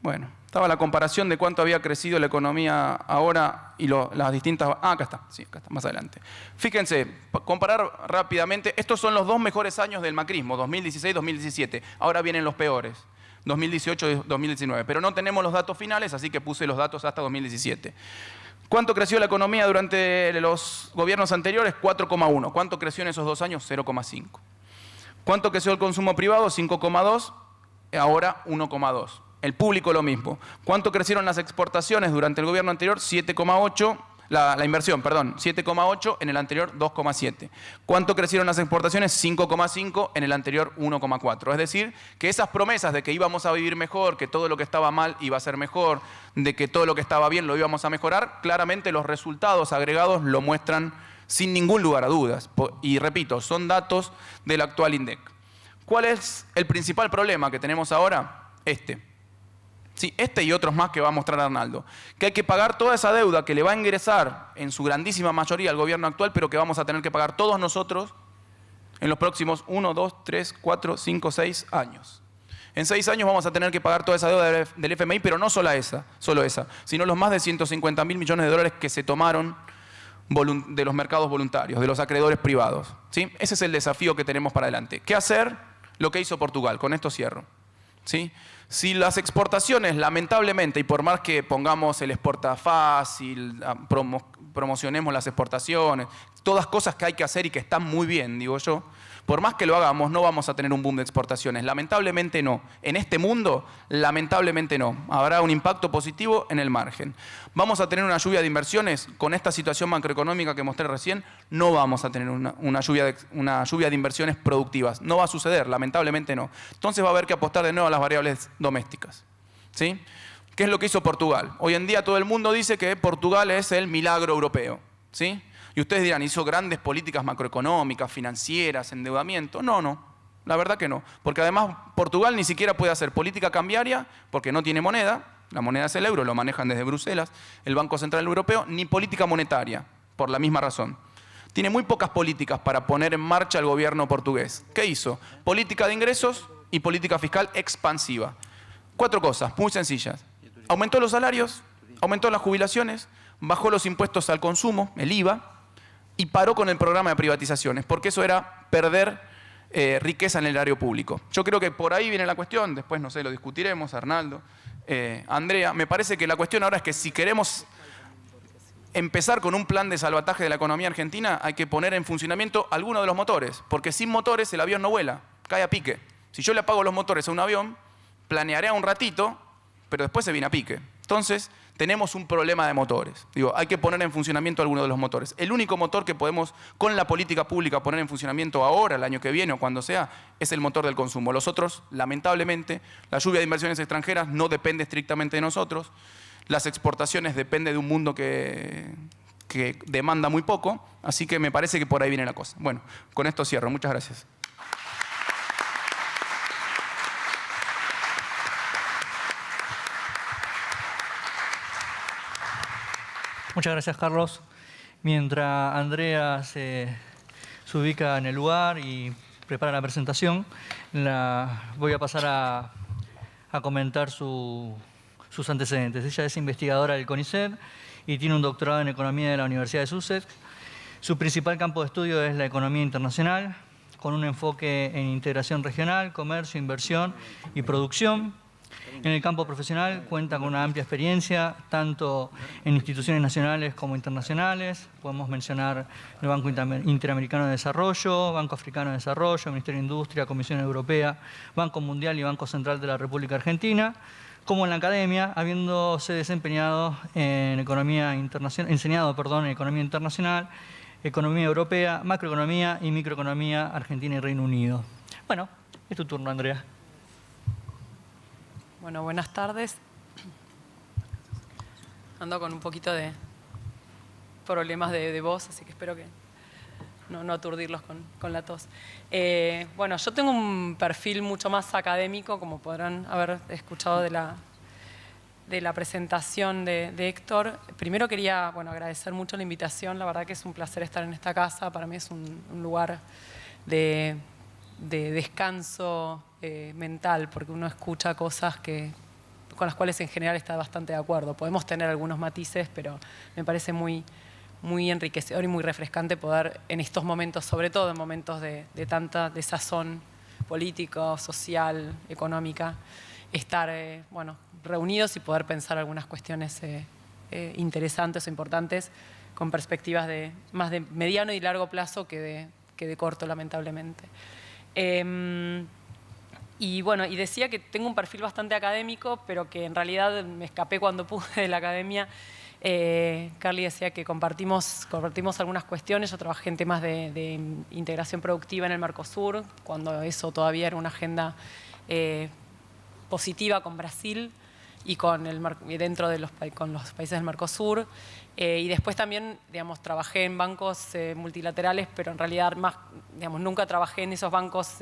Bueno, estaba la comparación de cuánto había crecido la economía ahora y las distintas... acá está, sí, acá está, más adelante. Fíjense, comparar rápidamente, estos son los 2 mejores años del macrismo, 2016-2017. Ahora vienen los peores, 2018-2019. Pero no tenemos los datos finales, así que puse los datos hasta 2017. ¿Cuánto creció la economía durante los gobiernos anteriores? 4,1. ¿Cuánto creció en esos 2 años? 0,5. ¿Cuánto creció el consumo privado? 5,2. Ahora 1,2. El público lo mismo. ¿Cuánto crecieron las exportaciones durante el gobierno anterior? 7,8. La inversión, perdón, 7,8, en el anterior 2,7. ¿Cuánto crecieron las exportaciones? 5,5, en el anterior 1,4. Es decir, que esas promesas de que íbamos a vivir mejor, que todo lo que estaba mal iba a ser mejor, de que todo lo que estaba bien lo íbamos a mejorar, claramente los resultados agregados lo muestran sin ningún lugar a dudas. Y repito, son datos del actual INDEC. ¿Cuál es el principal problema que tenemos ahora? Sí, y otros más que va a mostrar Arnaldo. Que hay que pagar toda esa deuda que le va a ingresar en su grandísima mayoría al gobierno actual, pero que vamos a tener que pagar todos nosotros en los próximos 1, 2, 3, 4, 5, 6 años. En 6 años vamos a tener que pagar toda esa deuda del FMI, pero no solo esa, sino los más de 150.000 millones de dólares que se tomaron de los mercados voluntarios, de los acreedores privados. ¿Sí? Ese es el desafío que tenemos para adelante. ¿Qué hacer? Lo que hizo Portugal. Con esto cierro. ¿Sí? Si las exportaciones, lamentablemente, y por más que pongamos el exporta fácil, promocionemos las exportaciones, todas cosas que hay que hacer y que están muy bien, digo yo, por más que lo hagamos, no vamos a tener un boom de exportaciones. Lamentablemente no. En este mundo, lamentablemente no. Habrá un impacto positivo en el margen. ¿Vamos a tener una lluvia de inversiones? Con esta situación macroeconómica que mostré recién, no vamos a tener una lluvia de inversiones productivas. No va a suceder, lamentablemente no. Entonces va a haber que apostar de nuevo a las variables domésticas. ¿Sí? ¿Qué es lo que hizo Portugal? Hoy en día todo el mundo dice que Portugal es el milagro europeo. ¿Sí? Y ustedes dirán, ¿hizo grandes políticas macroeconómicas, financieras, endeudamiento? No, la verdad que no. Porque además Portugal ni siquiera puede hacer política cambiaria porque no tiene moneda, la moneda es el euro, lo manejan desde Bruselas, el Banco Central Europeo, ni política monetaria, por la misma razón. Tiene muy pocas políticas para poner en marcha el gobierno portugués. ¿Qué hizo? Política de ingresos y política fiscal expansiva. 4 cosas muy sencillas. Aumentó los salarios, aumentó las jubilaciones, bajó los impuestos al consumo, el IVA, y paró con el programa de privatizaciones, porque eso era perder riqueza en el erario público. Yo creo que por ahí viene la cuestión, después no sé, lo discutiremos, Arnaldo, Andrea. Me parece que la cuestión ahora es que si queremos empezar con un plan de salvataje de la economía argentina, hay que poner en funcionamiento alguno de los motores, porque sin motores el avión no vuela, cae a pique. Si yo le apago los motores a un avión, planearé un ratito, pero después se viene a pique. Entonces, tenemos un problema de motores. Digo, hay que poner en funcionamiento alguno de los motores. El único motor que podemos, con la política pública, poner en funcionamiento ahora, el año que viene o cuando sea, es el motor del consumo. Los otros, lamentablemente, la lluvia de inversiones extranjeras no depende estrictamente de nosotros. Las exportaciones dependen de un mundo que demanda muy poco. Así que me parece que por ahí viene la cosa. Bueno, con esto cierro. Muchas gracias. Muchas gracias, Carlos. Mientras Andrea se ubica en el lugar y prepara la presentación, voy a pasar a comentar sus antecedentes. Ella es investigadora del CONICET y tiene un doctorado en Economía de la Universidad de Sussex. Su principal campo de estudio es la economía internacional, con un enfoque en integración regional, comercio, inversión y producción. En el campo profesional cuenta con una amplia experiencia, tanto en instituciones nacionales como internacionales. Podemos mencionar el Banco Interamericano de Desarrollo, Banco Africano de Desarrollo, Ministerio de Industria, Comisión Europea, Banco Mundial y Banco Central de la República Argentina, como en la academia, habiéndose desempeñado en economía internacional, en economía internacional, economía europea, macroeconomía y microeconomía Argentina y Reino Unido. Bueno, es tu turno, Andrea. Bueno, buenas tardes. Ando con un poquito de problemas de voz, así que espero que no aturdirlos con la tos. Bueno, yo tengo un perfil mucho más académico, como podrán haber escuchado de la presentación de Héctor. Primero quería agradecer mucho la invitación, la verdad que es un placer estar en esta casa, para mí es un lugar de descanso mental, porque uno escucha cosas con las cuales en general está bastante de acuerdo. Podemos tener algunos matices, pero me parece muy enriquecedor y muy refrescante poder en estos momentos, sobre todo en momentos de tanta desazón político, social, económica, estar reunidos y poder pensar algunas cuestiones interesantes o importantes con perspectivas más de mediano y largo plazo que de corto, lamentablemente. Y decía que tengo un perfil bastante académico, pero que en realidad me escapé cuando pude de la academia Carly decía que compartimos algunas cuestiones. Yo trabajé en temas de integración productiva en el Mercosur, cuando eso todavía era una agenda positiva con Brasil y dentro de con los países del Mercosur. Y después también, digamos, trabajé en bancos multilaterales, pero en realidad nunca trabajé en esos bancos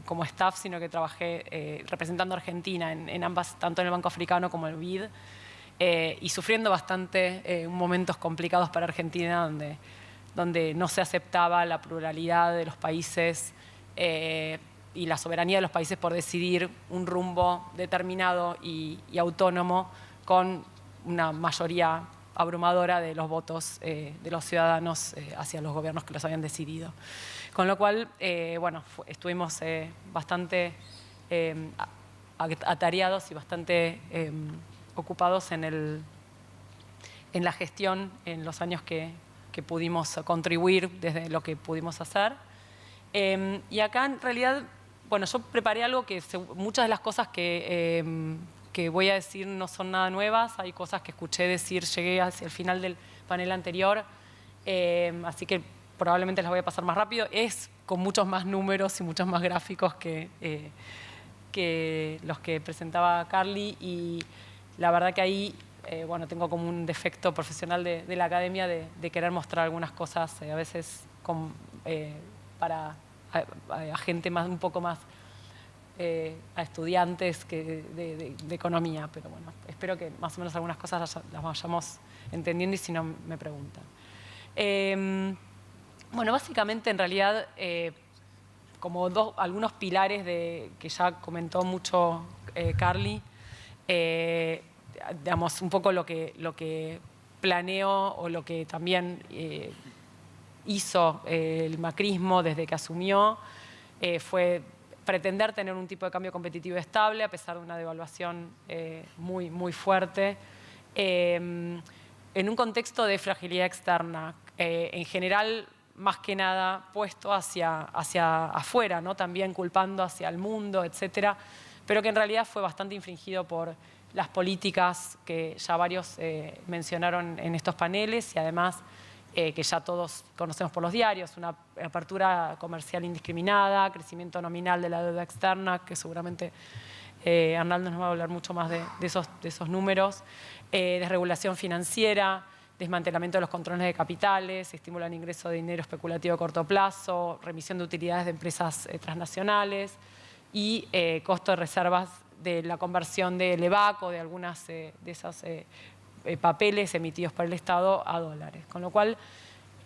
como staff, sino que trabajé representando a Argentina en ambas, tanto en el Banco Africano como el BID, y sufriendo bastante momentos complicados para Argentina, donde no se aceptaba la pluralidad de los países y la soberanía de los países por decidir un rumbo determinado y autónomo con una mayoría abrumadora de los votos de los ciudadanos hacia los gobiernos que los habían decidido. Con lo cual, estuvimos bastante atareados y bastante ocupados en la gestión en los años que pudimos contribuir desde lo que pudimos hacer. Y acá, en realidad, yo preparé algo que muchas de las cosas que voy a decir no son nada nuevas. Hay cosas que escuché decir, llegué hacia el final del panel anterior, así que probablemente las voy a pasar más rápido. Es con muchos más números y muchos más gráficos que los que presentaba Carly, y la verdad que ahí tengo como un defecto profesional de la academia de querer mostrar algunas cosas a veces para a gente un poco más a estudiantes de economía, pero bueno, espero que más o menos algunas cosas las vayamos entendiendo, y si no me preguntan. Básicamente en realidad como algunos pilares que ya comentó mucho Carly, digamos un poco lo que planeó o lo que también hizo el macrismo desde que asumió, fue pretender tener un tipo de cambio competitivo estable a pesar de una devaluación muy, muy fuerte, en un contexto de fragilidad externa, en general más que nada puesto hacia afuera, ¿no? También culpando hacia el mundo, etcétera, pero que en realidad fue bastante infringido por las políticas que ya varios mencionaron en estos paneles, y además que ya todos conocemos por los diarios: una apertura comercial indiscriminada, crecimiento nominal de la deuda externa, que seguramente Arnaldo nos va a hablar mucho más de esos números, desregulación financiera, desmantelamiento de los controles de capitales, estímulo al ingreso de dinero especulativo a corto plazo, remisión de utilidades de empresas transnacionales y costo de reservas de la conversión del EVAC o de algunas de esos papeles emitidos por el Estado a dólares. Con lo cual,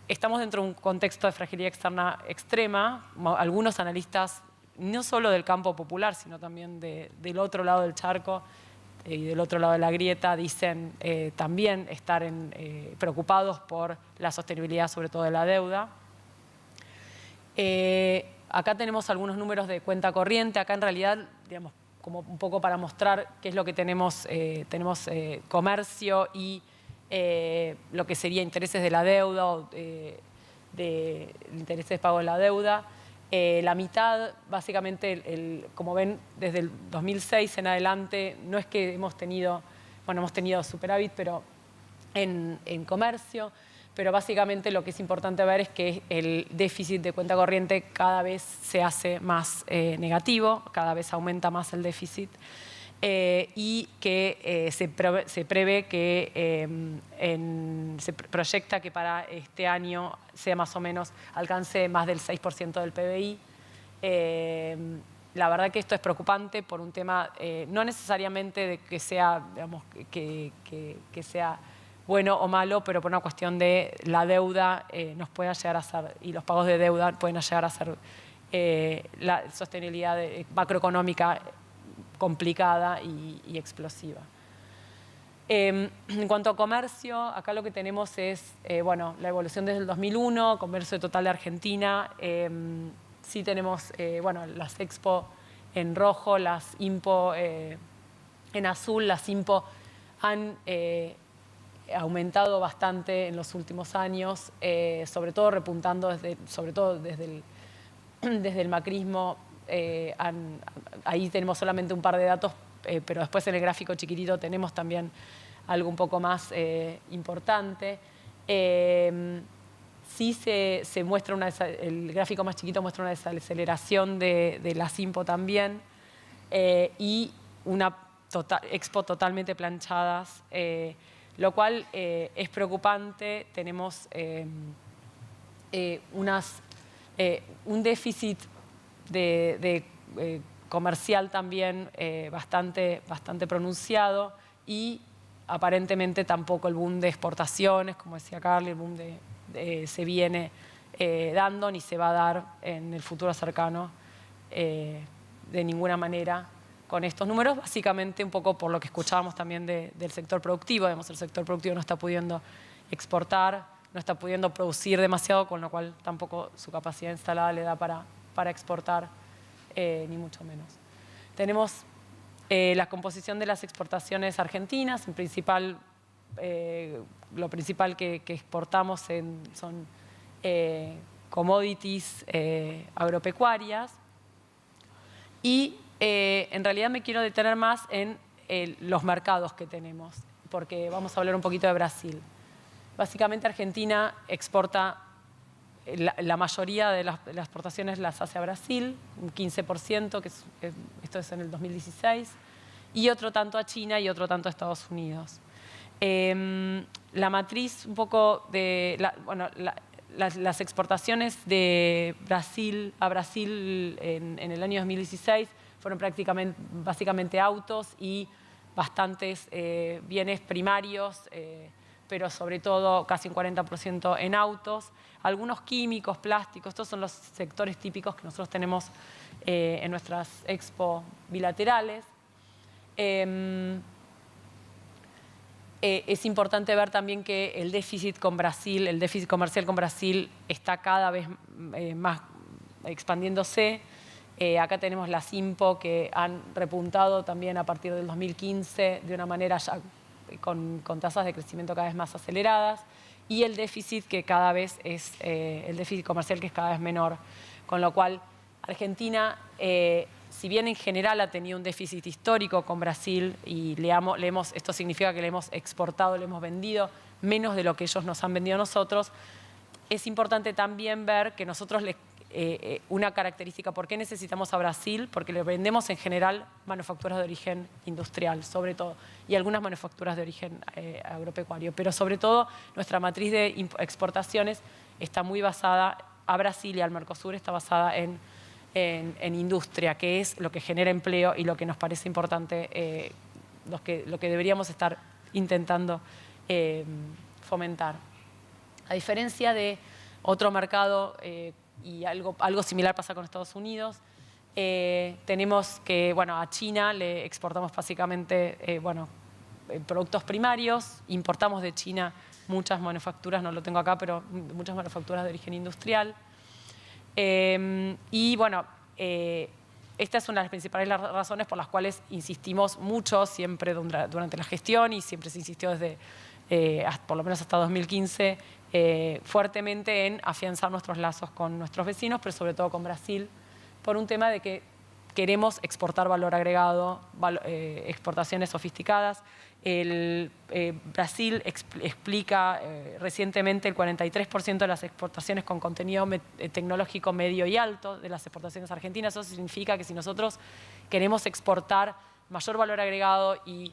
estamos dentro de un contexto de fragilidad externa extrema. Algunos analistas, no solo del campo popular, sino también del otro lado del charco y del otro lado de la grieta, dicen también estar preocupados por la sostenibilidad, sobre todo de la deuda. Acá tenemos algunos números de cuenta corriente. Acá en realidad, digamos, como un poco para mostrar qué es lo que tenemos. Tenemos comercio y lo que sería intereses de la deuda o de intereses de pago de la deuda. La mitad, básicamente, como ven, desde el 2006 en adelante, no es que hemos tenido superávit, pero en comercio, pero básicamente lo que es importante ver es que el déficit de cuenta corriente cada vez se hace más negativo, cada vez aumenta más el déficit, y que se prevé que se proyecta que para este año sea más o menos, alcance más del 6% del PBI. La verdad que esto es preocupante por un tema, no necesariamente de que sea, digamos, que sea bueno o malo, pero por una cuestión de la deuda nos pueda llegar a ser, y los pagos de deuda pueden llegar a ser la sostenibilidad macroeconómica complicada y explosiva. En cuanto a comercio, acá lo que tenemos es la evolución desde el 2001, comercio total de Argentina. Sí tenemos las Expo en rojo, las Impo en azul. Las Impo han aumentado bastante en los últimos años, sobre todo repuntando desde el macrismo. Ahí tenemos solamente un par de datos, pero después en el gráfico chiquitito tenemos también algo un poco más importante. Sí se muestra el gráfico más chiquito muestra una desaceleración de la Simpo también, y una expo totalmente planchadas, lo cual es preocupante. Tenemos un déficit comercial también bastante pronunciado, y aparentemente tampoco el boom de exportaciones, como decía Carly, el boom se viene dando ni se va a dar en el futuro cercano de ninguna manera con estos números, básicamente un poco por lo que escuchábamos también del sector productivo. Digamos, el sector productivo no está pudiendo exportar, no está pudiendo producir demasiado, con lo cual tampoco su capacidad instalada le da para exportar, ni mucho menos. Tenemos la composición de las exportaciones argentinas. En principal, lo principal que exportamos son commodities agropecuarias, y en realidad me quiero detener más en los mercados que tenemos, porque vamos a hablar un poquito de Brasil. Básicamente Argentina exporta, la mayoría de las exportaciones las hace a Brasil, un 15%, esto es en el 2016, y otro tanto a China y otro tanto a Estados Unidos. La matriz un poco de las exportaciones de Brasil a Brasil en el año 2016 fueron básicamente autos y bastantes bienes primarios, pero sobre todo casi un 40% en autos, algunos químicos, plásticos. Estos son los sectores típicos que nosotros tenemos en nuestras expo bilaterales. Es importante ver también que el déficit comercial con Brasil está cada vez más expandiéndose. Acá tenemos la Simpo, que han repuntado también a partir del 2015 de una manera ya con tasas de crecimiento cada vez más aceleradas, y el déficit que cada vez es el déficit comercial, que es cada vez menor, con lo cual Argentina, si bien en general ha tenido un déficit histórico con Brasil, y esto significa que le hemos exportado, le hemos vendido menos de lo que ellos nos han vendido a nosotros, es importante también ver que nosotros una característica, ¿por qué necesitamos a Brasil? Porque le vendemos en general manufacturas de origen industrial, sobre todo, y algunas manufacturas de origen agropecuario, pero sobre todo nuestra matriz de exportaciones está muy basada a Brasil y al Mercosur, está basada en industria, que es lo que genera empleo y lo que nos parece importante, lo que deberíamos estar intentando fomentar. A diferencia de otro mercado, y algo similar pasa con Estados Unidos, tenemos que, a China le exportamos básicamente productos primarios, importamos de China muchas manufacturas, no lo tengo acá, pero muchas manufacturas de origen industrial. Esta es una de las principales razones por las cuales insistimos mucho siempre durante la gestión, y siempre se insistió desde por lo menos hasta 2015, fuertemente en afianzar nuestros lazos con nuestros vecinos, pero sobre todo con Brasil, por un tema de que queremos exportar valor agregado, exportaciones sofisticadas. Brasil explica recientemente el 43% de las exportaciones con contenido tecnológico medio y alto de las exportaciones argentinas. Eso significa que si nosotros queremos exportar mayor valor agregado y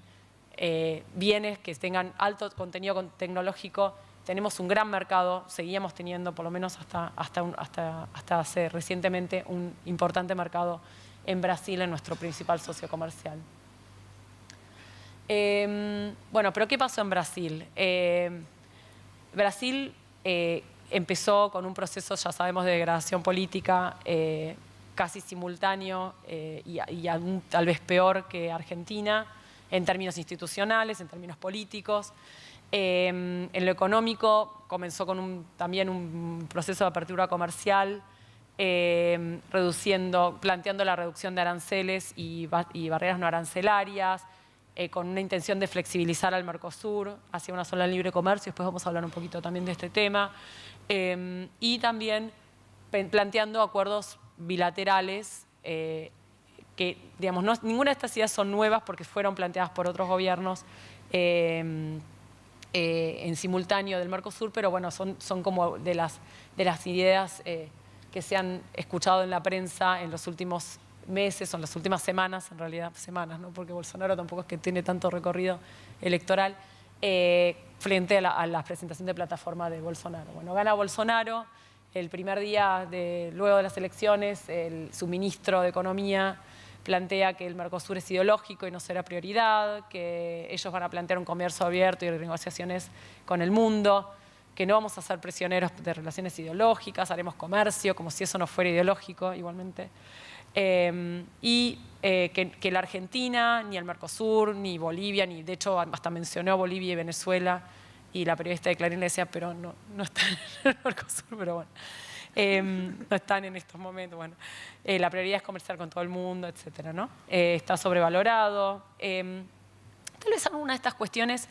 bienes que tengan alto contenido tecnológico, tenemos un gran mercado, seguíamos teniendo por lo menos hasta hace recientemente un importante mercado en Brasil, en nuestro principal socio comercial. Pero ¿qué pasó en Brasil? Brasil empezó con un proceso, ya sabemos, de degradación política casi simultáneo y aún tal vez peor que Argentina, en términos institucionales, en términos políticos. En lo económico comenzó con también un proceso de apertura comercial, planteando la reducción de aranceles y barreras no arancelarias, con una intención de flexibilizar al Mercosur hacia una zona de libre comercio. Después vamos a hablar un poquito también de este tema. Y también planteando acuerdos bilaterales que, digamos, ninguna de estas ideas son nuevas porque fueron planteadas por otros gobiernos en simultáneo del Mercosur, pero bueno, son como de las ideas que se han escuchado en la prensa en los últimos meses o en las últimas semanas, en realidad semanas, ¿no? Porque Bolsonaro tampoco es que tiene tanto recorrido electoral, frente a la presentación de plataforma de Bolsonaro. Bueno, gana Bolsonaro, el primer día luego de las elecciones, su ministro de Economía plantea que el Mercosur es ideológico y no será prioridad, que ellos van a plantear un comercio abierto y renegociaciones con el mundo, que no vamos a ser prisioneros de relaciones ideológicas, haremos comercio, como si eso no fuera ideológico igualmente. Que la Argentina, ni el Mercosur, ni Bolivia, de hecho hasta mencionó a Bolivia y Venezuela, y la periodista de Clarín le decía, pero no están en el Mercosur, pero bueno. No están en estos momentos. Bueno, la prioridad es comerciar con todo el mundo, etcétera, ¿no? Está sobrevalorado. Tal vez algunas de estas cuestiones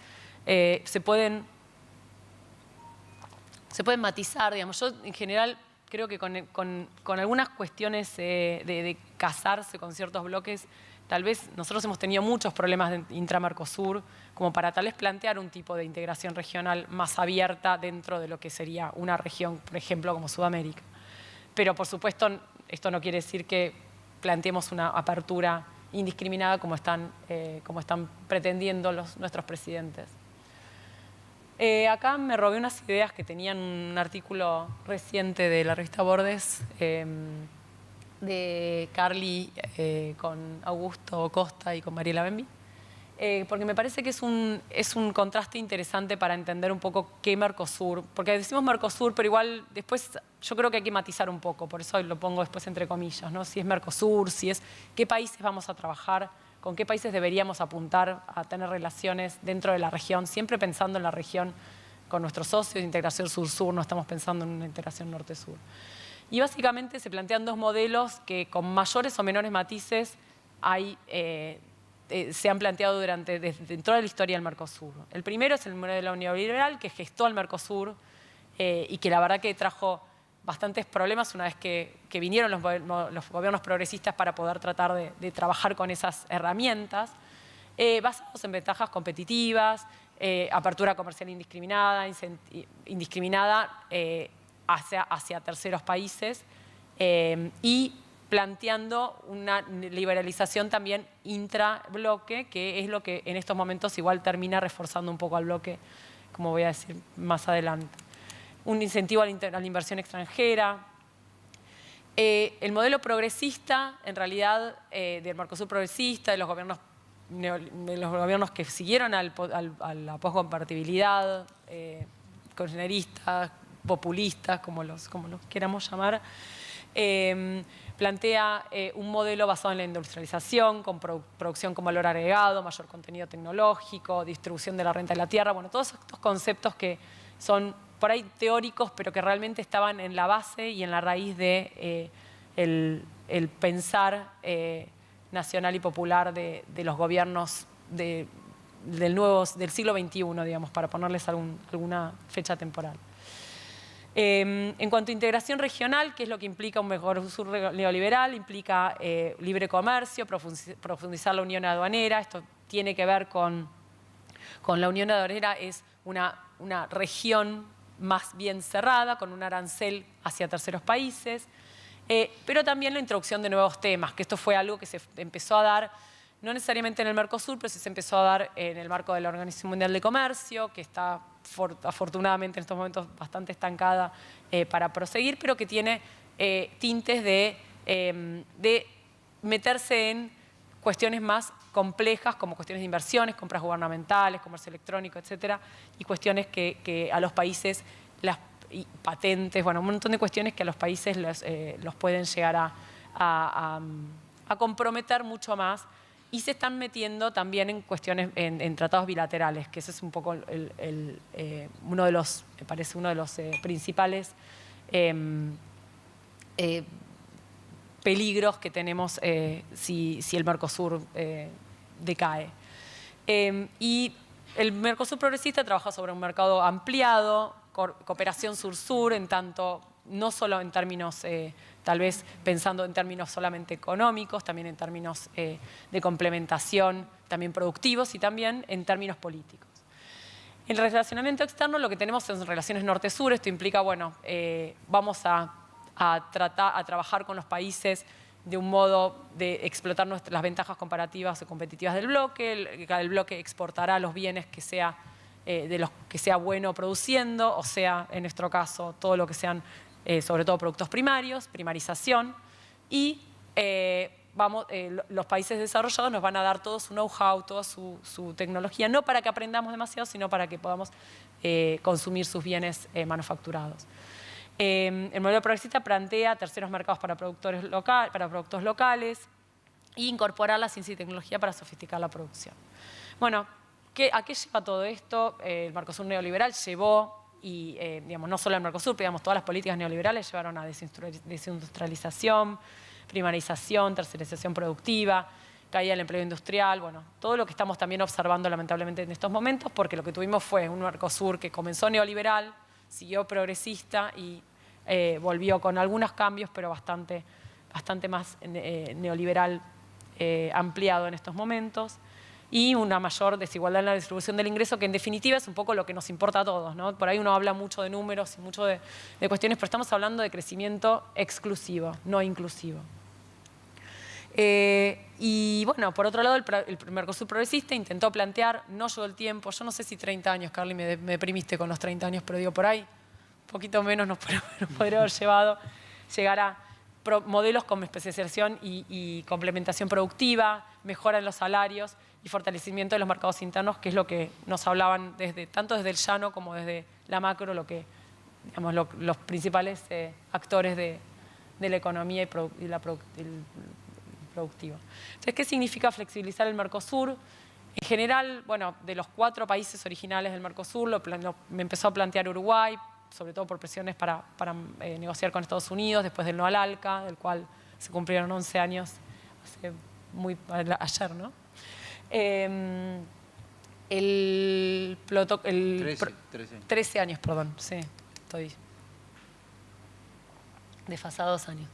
se pueden matizar, digamos. Yo, en general, creo que con algunas cuestiones de casarse con ciertos bloques, tal vez nosotros hemos tenido muchos problemas de intra-Mercosur, como para tal vez plantear un tipo de integración regional más abierta dentro de lo que sería una región, por ejemplo, como Sudamérica. Pero, por supuesto, esto no quiere decir que planteemos una apertura indiscriminada como están pretendiendo nuestros presidentes. Acá me robé unas ideas que tenían un artículo reciente de la revista Bordes, de Carly con Augusto Costa y con Mariela Bembi, porque me parece que es un contraste interesante para entender un poco qué Mercosur, porque decimos Mercosur, pero igual después yo creo que hay que matizar un poco, por eso lo pongo después entre comillas, ¿no? Si es Mercosur, qué países vamos a trabajar, con qué países deberíamos apuntar a tener relaciones dentro de la región, siempre pensando en la región con nuestros socios de integración sur-sur, no estamos pensando en una integración norte-sur. Y básicamente se plantean dos modelos que con mayores o menores matices se han planteado desde toda la historia del Mercosur. El primero es el modelo neoliberal que gestó el Mercosur y que la verdad que trajo bastantes problemas una vez que vinieron los gobiernos progresistas para poder tratar de trabajar con esas herramientas, basados en ventajas competitivas, apertura comercial indiscriminada, hacia terceros países y planteando una liberalización también intrabloque, que es lo que en estos momentos igual termina reforzando un poco al bloque, como voy a decir más adelante. Un incentivo a la inversión extranjera. El modelo progresista, en realidad, del Mercosur progresista, de los gobiernos que siguieron a la poscompatibilidad, kirchneristas, populistas, como los queramos llamar, plantea un modelo basado en la industrialización, con producción con valor agregado, mayor contenido tecnológico, distribución de la renta de la tierra, bueno, todos estos conceptos que son por ahí teóricos, pero que realmente estaban en la base y en la raíz de el pensar nacional y popular de los gobiernos del siglo XXI, digamos, para ponerles alguna fecha temporal. En cuanto a integración regional, ¿qué es lo que implica un Mercosur neoliberal? Implica libre comercio, profundizar la unión aduanera. Esto tiene que ver con la unión aduanera, es una región más bien cerrada, con un arancel hacia terceros países, pero también la introducción de nuevos temas, que esto fue algo que se empezó a dar, no necesariamente en el Mercosur, pero sí se empezó a dar en el marco de la Organización Mundial de Comercio, que está afortunadamente en estos momentos bastante estancada para proseguir, pero que tiene tintes de meterse en cuestiones más complejas, como cuestiones de inversiones, compras gubernamentales, comercio electrónico, etcétera, y cuestiones que a los países, y patentes, bueno, un montón de cuestiones que a los países los pueden llegar a comprometer mucho más, y se están metiendo también en cuestiones, en tratados bilaterales, que ese es un poco uno de los, me parece, uno de los principales peligros que tenemos si el Mercosur decae. Y el Mercosur progresista trabaja sobre un mercado ampliado, cooperación sur-sur, en tanto no solo en términos, tal vez pensando en términos solamente económicos, también en términos de complementación, también productivos y también en términos políticos. En el relacionamiento externo lo que tenemos son relaciones norte-sur. Esto implica, bueno, vamos a trabajar con los países de un modo de explotar las ventajas comparativas o competitivas del bloque. El bloque exportará los bienes que sea, de los que sea bueno produciendo, o sea, en nuestro caso, todo lo que sean, sobre todo productos primarios, primarización. Y los países desarrollados nos van a dar todo su know-how, toda su tecnología, no para que aprendamos demasiado, sino para que podamos consumir sus bienes manufacturados. El modelo progresista plantea terceros mercados para productos locales e incorporar la ciencia y tecnología para sofisticar la producción. Bueno, ¿a qué lleva todo esto? El Mercosur neoliberal llevó, y digamos, no solo el Mercosur, pero digamos, todas las políticas neoliberales llevaron a desindustrialización, primarización, tercerización productiva, caída del empleo industrial, bueno, todo lo que estamos también observando lamentablemente en estos momentos, porque lo que tuvimos fue un Mercosur que comenzó neoliberal, siguió progresista y volvió con algunos cambios, pero bastante más neoliberal ampliado en estos momentos, y una mayor desigualdad en la distribución del ingreso, que en definitiva es un poco lo que nos importa a todos, ¿no? Por ahí uno habla mucho de números y mucho de cuestiones, pero estamos hablando de crecimiento exclusivo, no inclusivo. Y bueno, por otro lado, el Mercosur progresista intentó plantear, no llegó el tiempo, yo no sé si 30 años, Carly, me deprimiste con los 30 años, pero digo, por ahí, un poquito menos nos podría haber llevado llegar a modelos con especialización y complementación productiva, mejora en los salarios y fortalecimiento de los mercados internos, que es lo que nos hablaban tanto desde el llano como desde la macro, lo que, digamos, los principales actores de la economía y productivo. Entonces, ¿qué significa flexibilizar el Mercosur? En general, bueno, de los 4 países originales del Mercosur, me empezó a plantear Uruguay, sobre todo por presiones para negociar con Estados Unidos, después del no al ALCA, del cual se cumplieron 11 años ayer, ¿no? 13 años, perdón, sí, estoy desfasado 2 años.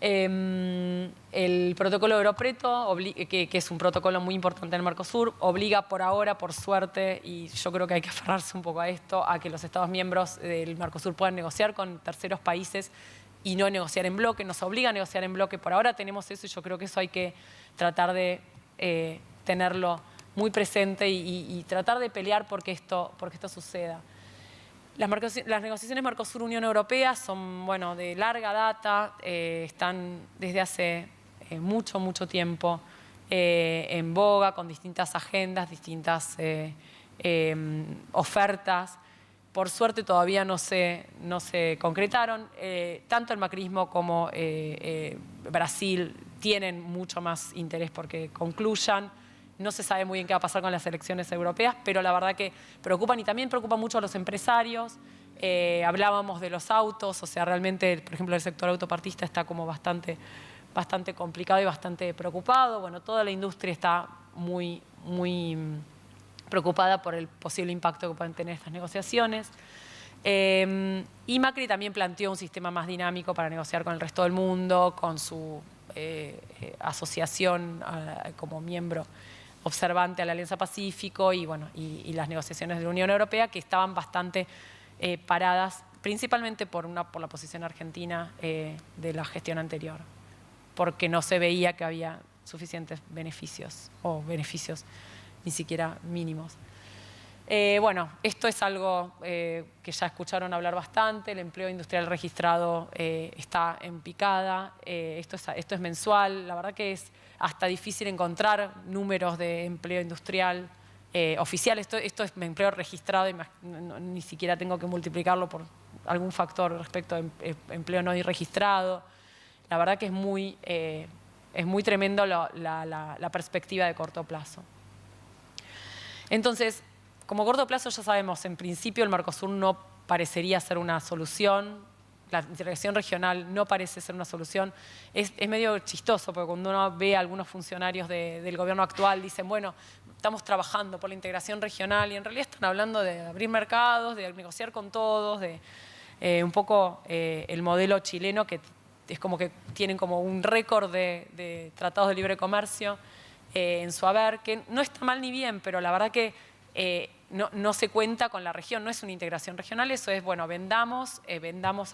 El protocolo Europreto, que es un protocolo muy importante en el Mercosur, obliga por ahora, por suerte, y yo creo que hay que aferrarse un poco a esto, a que los Estados miembros del Mercosur puedan negociar con terceros países y no negociar en bloque. Nos obliga a negociar en bloque. Por ahora tenemos eso y yo creo que eso hay que tratar de tenerlo muy presente y tratar de pelear porque esto suceda. Las negociaciones Mercosur-Unión Europea son, bueno, de larga data, están desde hace mucho tiempo en boga, con distintas agendas, distintas ofertas. Por suerte todavía no se concretaron. Tanto el macrismo como Brasil tienen mucho más interés porque concluyan. No se sabe muy bien qué va a pasar con las elecciones europeas, pero la verdad que preocupan y también preocupan mucho a los empresarios. Hablábamos de los autos, o sea, realmente, por ejemplo, el sector autopartista está como bastante complicado y bastante preocupado. Bueno, toda la industria está muy preocupada por el posible impacto que pueden tener estas negociaciones. Y Macri también planteó un sistema más dinámico para negociar con el resto del mundo, con su asociación como miembro observante a la Alianza Pacífico y las negociaciones de la Unión Europea, que estaban bastante paradas, principalmente por la posición argentina de la gestión anterior, porque no se veía que había suficientes beneficios o beneficios ni siquiera mínimos. Bueno, esto es algo que ya escucharon hablar bastante. El empleo industrial registrado está en picada. Esto es mensual. La verdad que es hasta difícil encontrar números de empleo industrial oficial. Esto es empleo registrado y ni siquiera tengo que multiplicarlo por algún factor respecto a empleo no registrado. La verdad que es muy tremendo la perspectiva de corto plazo. Entonces, como corto plazo ya sabemos, en principio el Mercosur no parecería ser una solución, la integración regional no parece ser una solución. Es medio chistoso porque cuando uno ve a algunos funcionarios del gobierno actual dicen, bueno, estamos trabajando por la integración regional y en realidad están hablando de abrir mercados, de negociar con todos, de un poco el modelo chileno, que es como que tienen como un récord de tratados de libre comercio en su haber, que no está mal ni bien, pero la verdad que no se cuenta con la región, no es una integración regional, eso es, bueno, vendamos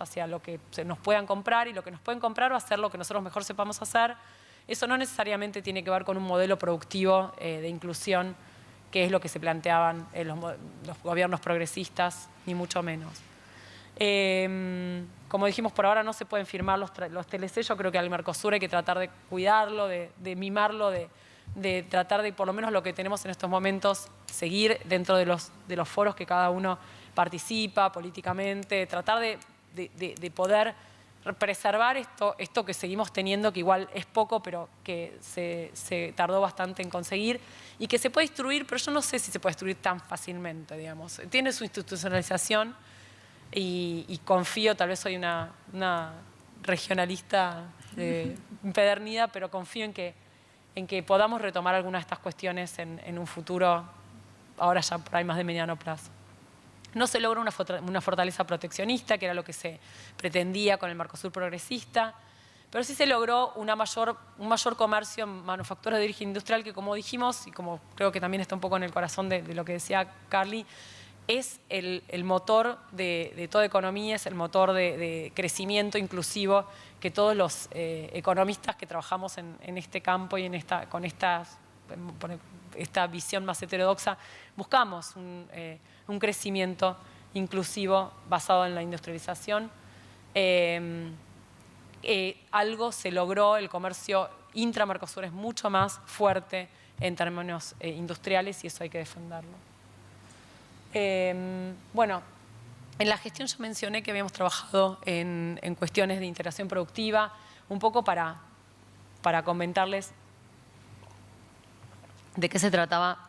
hacia lo que nos puedan comprar, y lo que nos pueden comprar va a ser lo que nosotros mejor sepamos hacer. Eso no necesariamente tiene que ver con un modelo productivo de inclusión, que es lo que se planteaban los gobiernos progresistas, ni mucho menos. Como dijimos, por ahora no se pueden firmar los TLC. Yo creo que al Mercosur hay que tratar de cuidarlo, de mimarlo, de tratar de, por lo menos lo que tenemos en estos momentos, seguir dentro de los foros que cada uno participa políticamente, tratar de poder preservar esto que seguimos teniendo, que igual es poco, pero que se tardó bastante en conseguir, y que se puede destruir, pero yo no sé si se puede destruir tan fácilmente, digamos. Tiene su institucionalización, y confío, tal vez soy una regionalista empedernida, pero confío en que podamos retomar algunas de estas cuestiones en un futuro, ahora ya por ahí más de mediano plazo. No se logra una fortaleza proteccionista, que era lo que se pretendía con el Mercosur progresista, pero sí se logró un mayor comercio en manufacturas de origen industrial, que, como dijimos, y como creo que también está un poco en el corazón de lo que decía Carly, es el motor de toda economía, es el motor de crecimiento inclusivo que todos los economistas que trabajamos en este campo y con esta visión más heterodoxa buscamos un crecimiento inclusivo basado en la industrialización. Algo se logró, el comercio intra-Mercosur es mucho más fuerte en términos industriales, y eso hay que defenderlo. Bueno, en la gestión yo mencioné que habíamos trabajado en cuestiones de integración productiva, un poco para comentarles de qué se trataba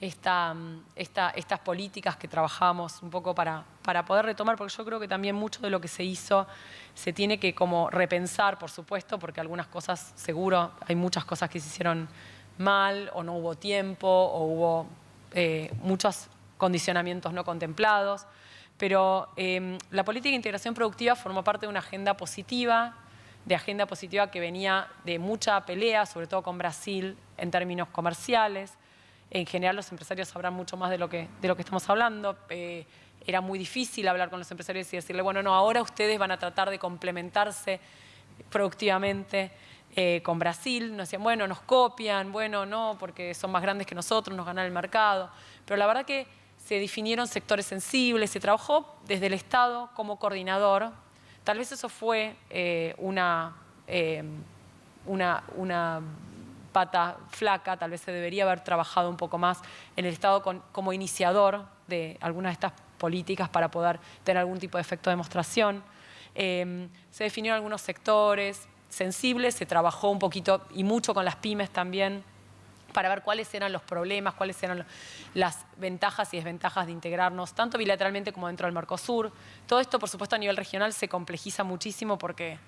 estas políticas que trabajábamos, un poco para poder retomar, porque yo creo que también mucho de lo que se hizo se tiene que como repensar, por supuesto, porque algunas cosas, seguro, hay muchas cosas que se hicieron mal, o no hubo tiempo, o hubo muchos condicionamientos no contemplados, pero la política de integración productiva formó parte de una agenda positiva, que venía de mucha pelea, sobre todo con Brasil, en términos comerciales. En general los empresarios sabrán mucho más de lo que estamos hablando. Era muy difícil hablar con los empresarios y decirle, bueno, no, ahora ustedes van a tratar de complementarse productivamente con Brasil. Nos decían, bueno, nos copian, bueno, no, porque son más grandes que nosotros, nos ganan el mercado. Pero la verdad que se definieron sectores sensibles, se trabajó desde el Estado como coordinador. Tal vez eso fue una pata flaca, tal vez se debería haber trabajado un poco más en el Estado como iniciador de algunas de estas políticas para poder tener algún tipo de efecto de demostración. Se definieron algunos sectores sensibles, se trabajó un poquito y mucho con las pymes también, para ver cuáles eran los problemas, cuáles eran las ventajas y desventajas de integrarnos, tanto bilateralmente como dentro del Mercosur. Todo esto, por supuesto, a nivel regional se complejiza muchísimo, porque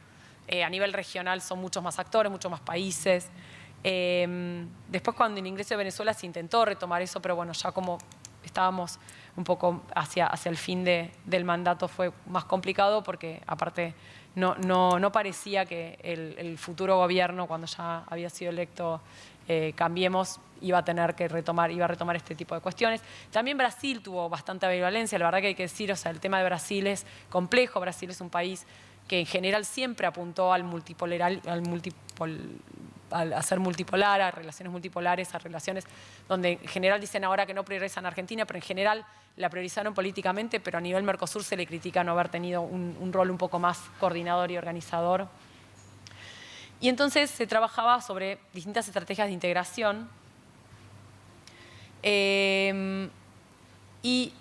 a nivel regional son muchos más actores, muchos más países. Después, cuando el ingreso de Venezuela se intentó retomar eso, pero bueno, ya como estábamos un poco hacia el fin del mandato, fue más complicado, porque aparte no parecía que el futuro gobierno, cuando ya había sido electo Cambiemos, iba a retomar este tipo de cuestiones. También Brasil tuvo bastante violencia, la verdad que hay que decir, o sea, el tema de Brasil es complejo. Brasil es un país que en general siempre apuntó a ser multipolar, a relaciones multipolares, a relaciones donde en general dicen ahora que no priorizan a Argentina, pero en general la priorizaron políticamente, pero a nivel Mercosur se le critica no haber tenido un rol un poco más coordinador y organizador. Y entonces se trabajaba sobre distintas estrategias de integración. Y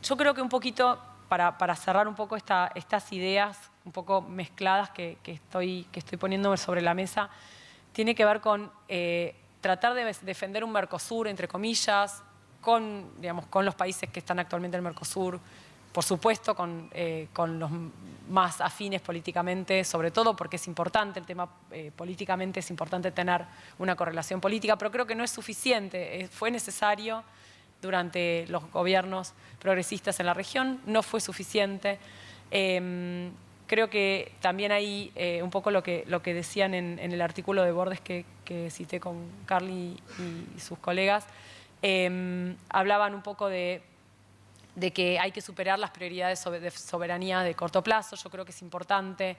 yo creo que un poquito, para cerrar un poco estas ideas un poco mezcladas que estoy poniendo sobre la mesa, tiene que ver con tratar de defender un Mercosur, entre comillas, con los países que están actualmente en el Mercosur, por supuesto con los más afines políticamente, sobre todo porque es importante el tema políticamente, es importante tener una correlación política, pero creo que no es suficiente. Fue necesario durante los gobiernos progresistas en la región. No fue suficiente. Creo que también hay un poco lo que decían en el artículo de Bordes que cité con Carly y sus colegas. Hablaban un poco de que hay que superar las prioridades de soberanía de corto plazo. Yo creo que es importante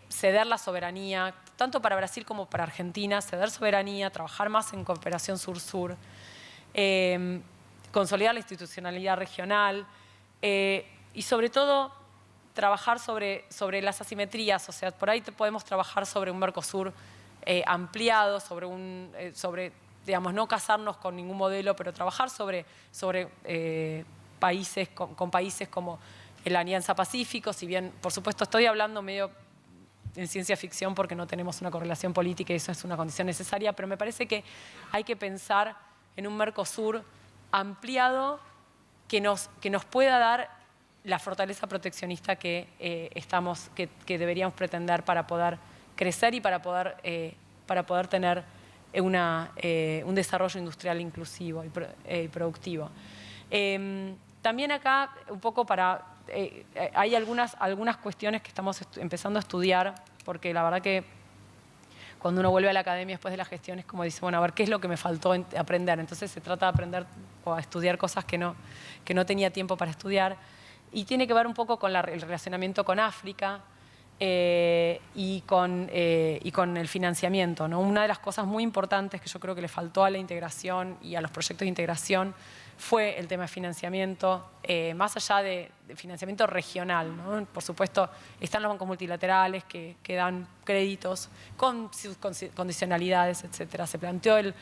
ceder la soberanía, tanto para Brasil como para Argentina, ceder soberanía, trabajar más en cooperación sur-sur, consolidar la institucionalidad regional y sobre todo trabajar sobre las asimetrías. O sea, por ahí podemos trabajar sobre un Mercosur ampliado, sobre digamos, no casarnos con ningún modelo, pero trabajar sobre países, con países como la Alianza Pacífico, si bien, por supuesto, estoy hablando medio en ciencia ficción porque no tenemos una correlación política y eso es una condición necesaria, pero me parece que hay que pensar en un Mercosur ampliado que nos pueda dar la fortaleza proteccionista que deberíamos pretender para poder crecer y para poder tener un desarrollo industrial inclusivo y productivo. También acá, un poco hay algunas cuestiones que estamos empezando a estudiar, porque la verdad que cuando uno vuelve a la academia después de la gestión es como dice, bueno, a ver, ¿qué es lo que me faltó aprender? Entonces se trata de aprender o a estudiar cosas que no tenía tiempo para estudiar. Y tiene que ver un poco con el relacionamiento con África y con el financiamiento, ¿no? Una de las cosas muy importantes que yo creo que le faltó a la integración y a los proyectos de integración fue el tema de financiamiento, más allá de financiamiento regional, ¿no? Por supuesto, están los bancos multilaterales que dan créditos con sus condicionalidades, etc. Se planteó el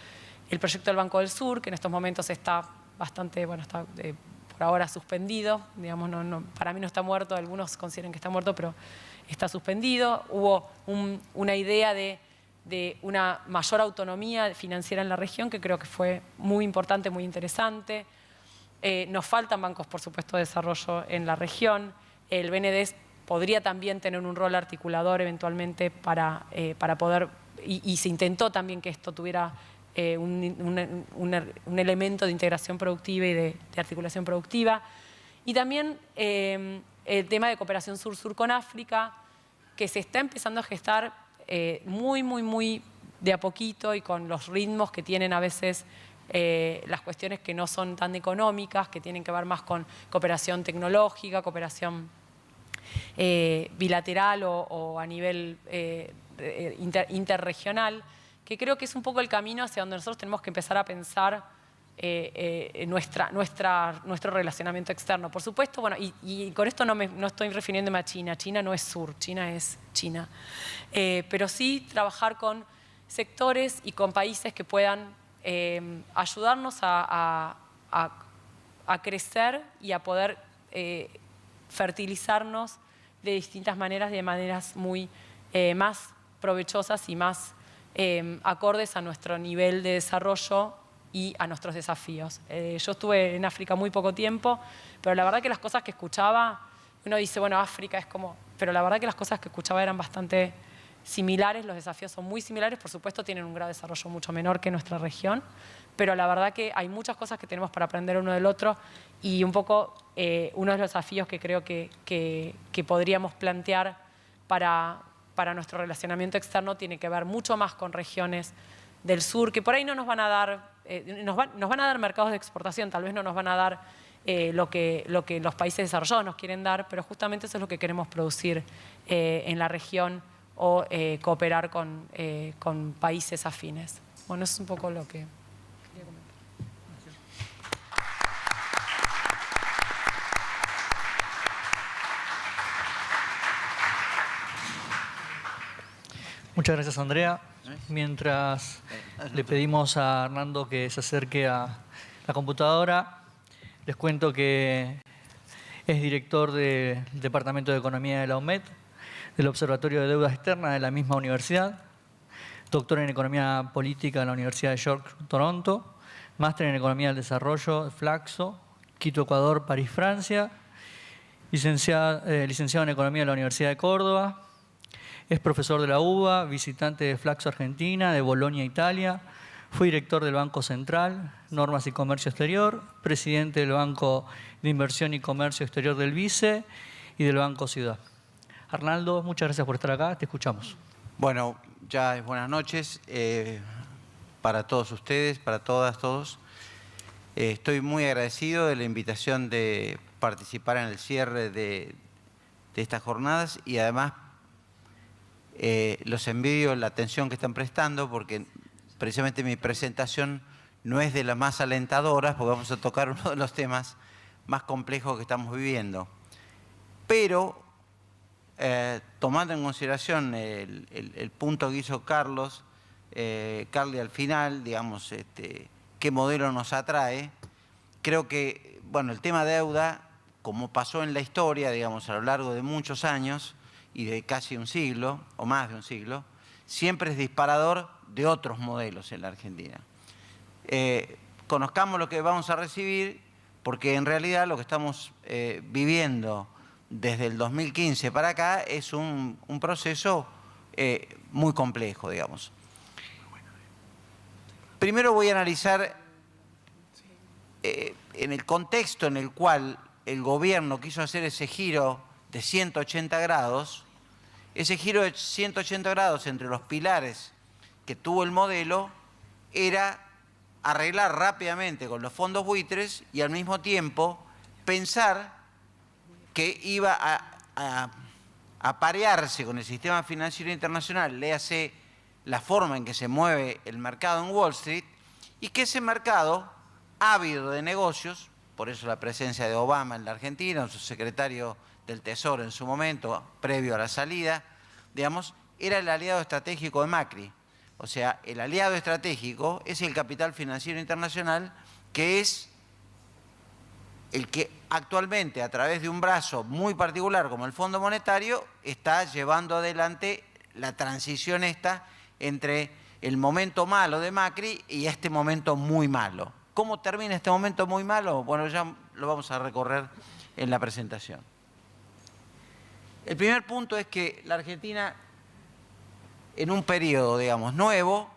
proyecto del Banco del Sur, que en estos momentos está bastante, bueno, está por ahora suspendido, digamos, para mí no está muerto, algunos consideran que está muerto, pero está suspendido. Hubo una idea de una mayor autonomía financiera en la región, que creo que fue muy importante, muy interesante. Nos faltan bancos, por supuesto, de desarrollo en la región. El BNDES podría también tener un rol articulador eventualmente para poder, y se intentó también que esto tuviera un elemento de integración productiva y de articulación productiva. Y también el tema de cooperación sur-sur con África, que se está empezando a gestar muy de a poquito y con los ritmos que tienen a veces las cuestiones que no son tan económicas, que tienen que ver más con cooperación tecnológica, cooperación bilateral o a nivel interregional, que creo que es un poco el camino hacia donde nosotros tenemos que empezar a pensar nuestro relacionamiento externo. Por supuesto, bueno, y con esto no estoy refiriéndome a China. China no es sur, China es China. Pero sí trabajar con sectores y con países que puedan ayudarnos a crecer y a poder fertilizarnos de distintas maneras, de maneras muy más provechosas y más acordes a nuestro nivel de desarrollo y a nuestros desafíos. Yo estuve en África muy poco tiempo, pero la verdad que las cosas que escuchaba, uno dice, bueno, África es como... Pero la verdad que las cosas que escuchaba eran bastante similares, los desafíos son muy similares, por supuesto tienen un grado de desarrollo mucho menor que nuestra región, pero la verdad que hay muchas cosas que tenemos para aprender uno del otro y un poco uno de los desafíos que creo que podríamos plantear para nuestro relacionamiento externo tiene que ver mucho más con regiones del sur, que por ahí no nos van a dar, nos van a dar mercados de exportación, tal vez no nos van a dar lo que los países desarrollados nos quieren dar, pero justamente eso es lo que queremos producir en la región o cooperar con países afines. Bueno, eso es un poco lo que quería comentar. Muchas gracias, Andrea. Mientras le pedimos a Hernando que se acerque a la computadora, les cuento que es director del Departamento de Economía de la UMED, del Observatorio de Deuda Externa de la misma universidad, doctor en Economía Política en la Universidad de York, Toronto, máster en Economía del Desarrollo, Flaxo, Quito, Ecuador, París, Francia, licenciado en Economía de la Universidad de Córdoba. Es profesor de la UBA, visitante de Flaxo Argentina, de Bolonia, Italia. Fue director del Banco Central, Normas y Comercio Exterior, presidente del Banco de Inversión y Comercio Exterior del BICE y del Banco Ciudad. Arnaldo, muchas gracias por estar acá, te escuchamos. Bueno, ya es buenas noches para todos ustedes, para todas, todos. Estoy muy agradecido de la invitación de participar en el cierre de estas jornadas y además los envidio la atención que están prestando porque precisamente mi presentación no es de las más alentadoras porque vamos a tocar uno de los temas más complejos que estamos viviendo. Pero tomando en consideración el punto que hizo Carly al final, digamos, qué modelo nos atrae, creo que, bueno, el tema deuda, como pasó en la historia, digamos, a lo largo de muchos años y de casi un siglo, o más de un siglo, siempre es disparador de otros modelos en la Argentina. Conozcamos lo que vamos a recibir, porque en realidad lo que estamos viviendo desde el 2015 para acá es un proceso muy complejo, digamos. Primero voy a analizar en el contexto en el cual el gobierno quiso hacer ese giro de 180 grados, ese giro de 180 grados entre los pilares que tuvo el modelo era arreglar rápidamente con los fondos buitres y al mismo tiempo pensar que iba a parearse con el sistema financiero internacional, léase la forma en que se mueve el mercado en Wall Street, y que ese mercado, ávido de negocios, por eso la presencia de Obama en la Argentina, su secretario del Tesoro en su momento, previo a la salida, digamos, era el aliado estratégico de Macri. O sea, el aliado estratégico es el capital financiero internacional, que es el que actualmente, a través de un brazo muy particular como el Fondo Monetario, está llevando adelante la transición entre el momento malo de Macri y este momento muy malo. ¿Cómo termina este momento muy malo? Bueno, ya lo vamos a recorrer en la presentación. El primer punto es que la Argentina, en un periodo, digamos, nuevo,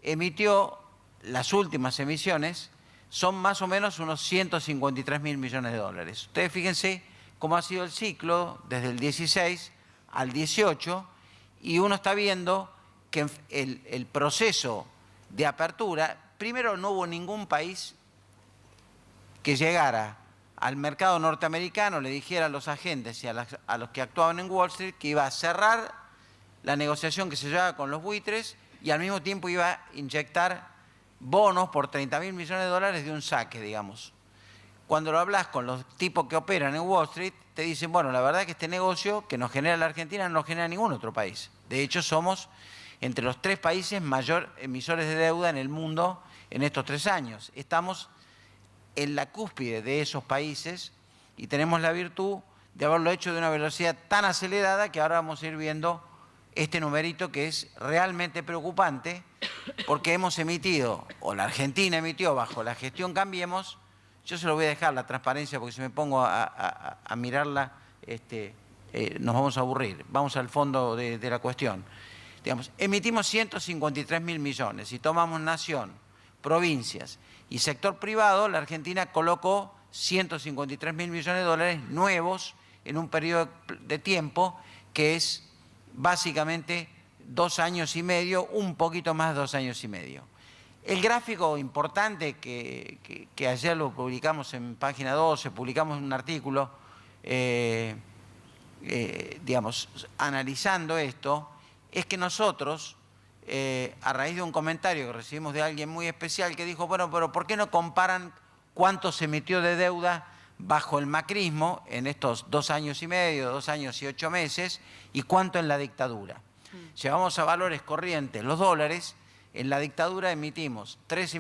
emitió las últimas emisiones, son más o menos unos 153.000 millones de dólares. Ustedes fíjense cómo ha sido el ciclo desde el 16 al 18 y uno está viendo que el proceso de apertura, primero no hubo ningún país que llegara al mercado norteamericano, le dijera a los agentes y a los que actuaban en Wall Street que iba a cerrar la negociación que se llevaba con los buitres y al mismo tiempo iba a inyectar bonos por 30.000 millones de dólares de un saque, digamos. Cuando lo hablas con los tipos que operan en Wall Street, te dicen, bueno, la verdad que este negocio que nos genera la Argentina no nos genera ningún otro país. De hecho, somos entre los 3 países mayor emisores de deuda en el mundo en estos 3 años. Estamos en la cúspide de esos países y tenemos la virtud de haberlo hecho de una velocidad tan acelerada que ahora vamos a ir viendo este numerito que es realmente preocupante porque hemos emitido, o la Argentina emitió bajo la gestión Cambiemos, yo se lo voy a dejar la transparencia porque si me pongo a mirarla nos vamos a aburrir. Vamos al fondo de la cuestión. Digamos, emitimos 153.000 millones. Si tomamos nación, provincias y sector privado, la Argentina colocó 153.000 millones de dólares nuevos en un periodo de tiempo que es básicamente 2 años y medio, un poquito más de 2 años y medio. El gráfico importante que ayer lo publicamos en página 12, publicamos un artículo, digamos, analizando esto, es que nosotros, a raíz de un comentario que recibimos de alguien muy especial que dijo, bueno, pero ¿por qué no comparan cuánto se emitió de deuda bajo el macrismo en estos 2 años y medio, 2 años y 8 meses, y cuánto en la dictadura? Llevamos a valores corrientes los dólares. En la dictadura emitimos 13.700.000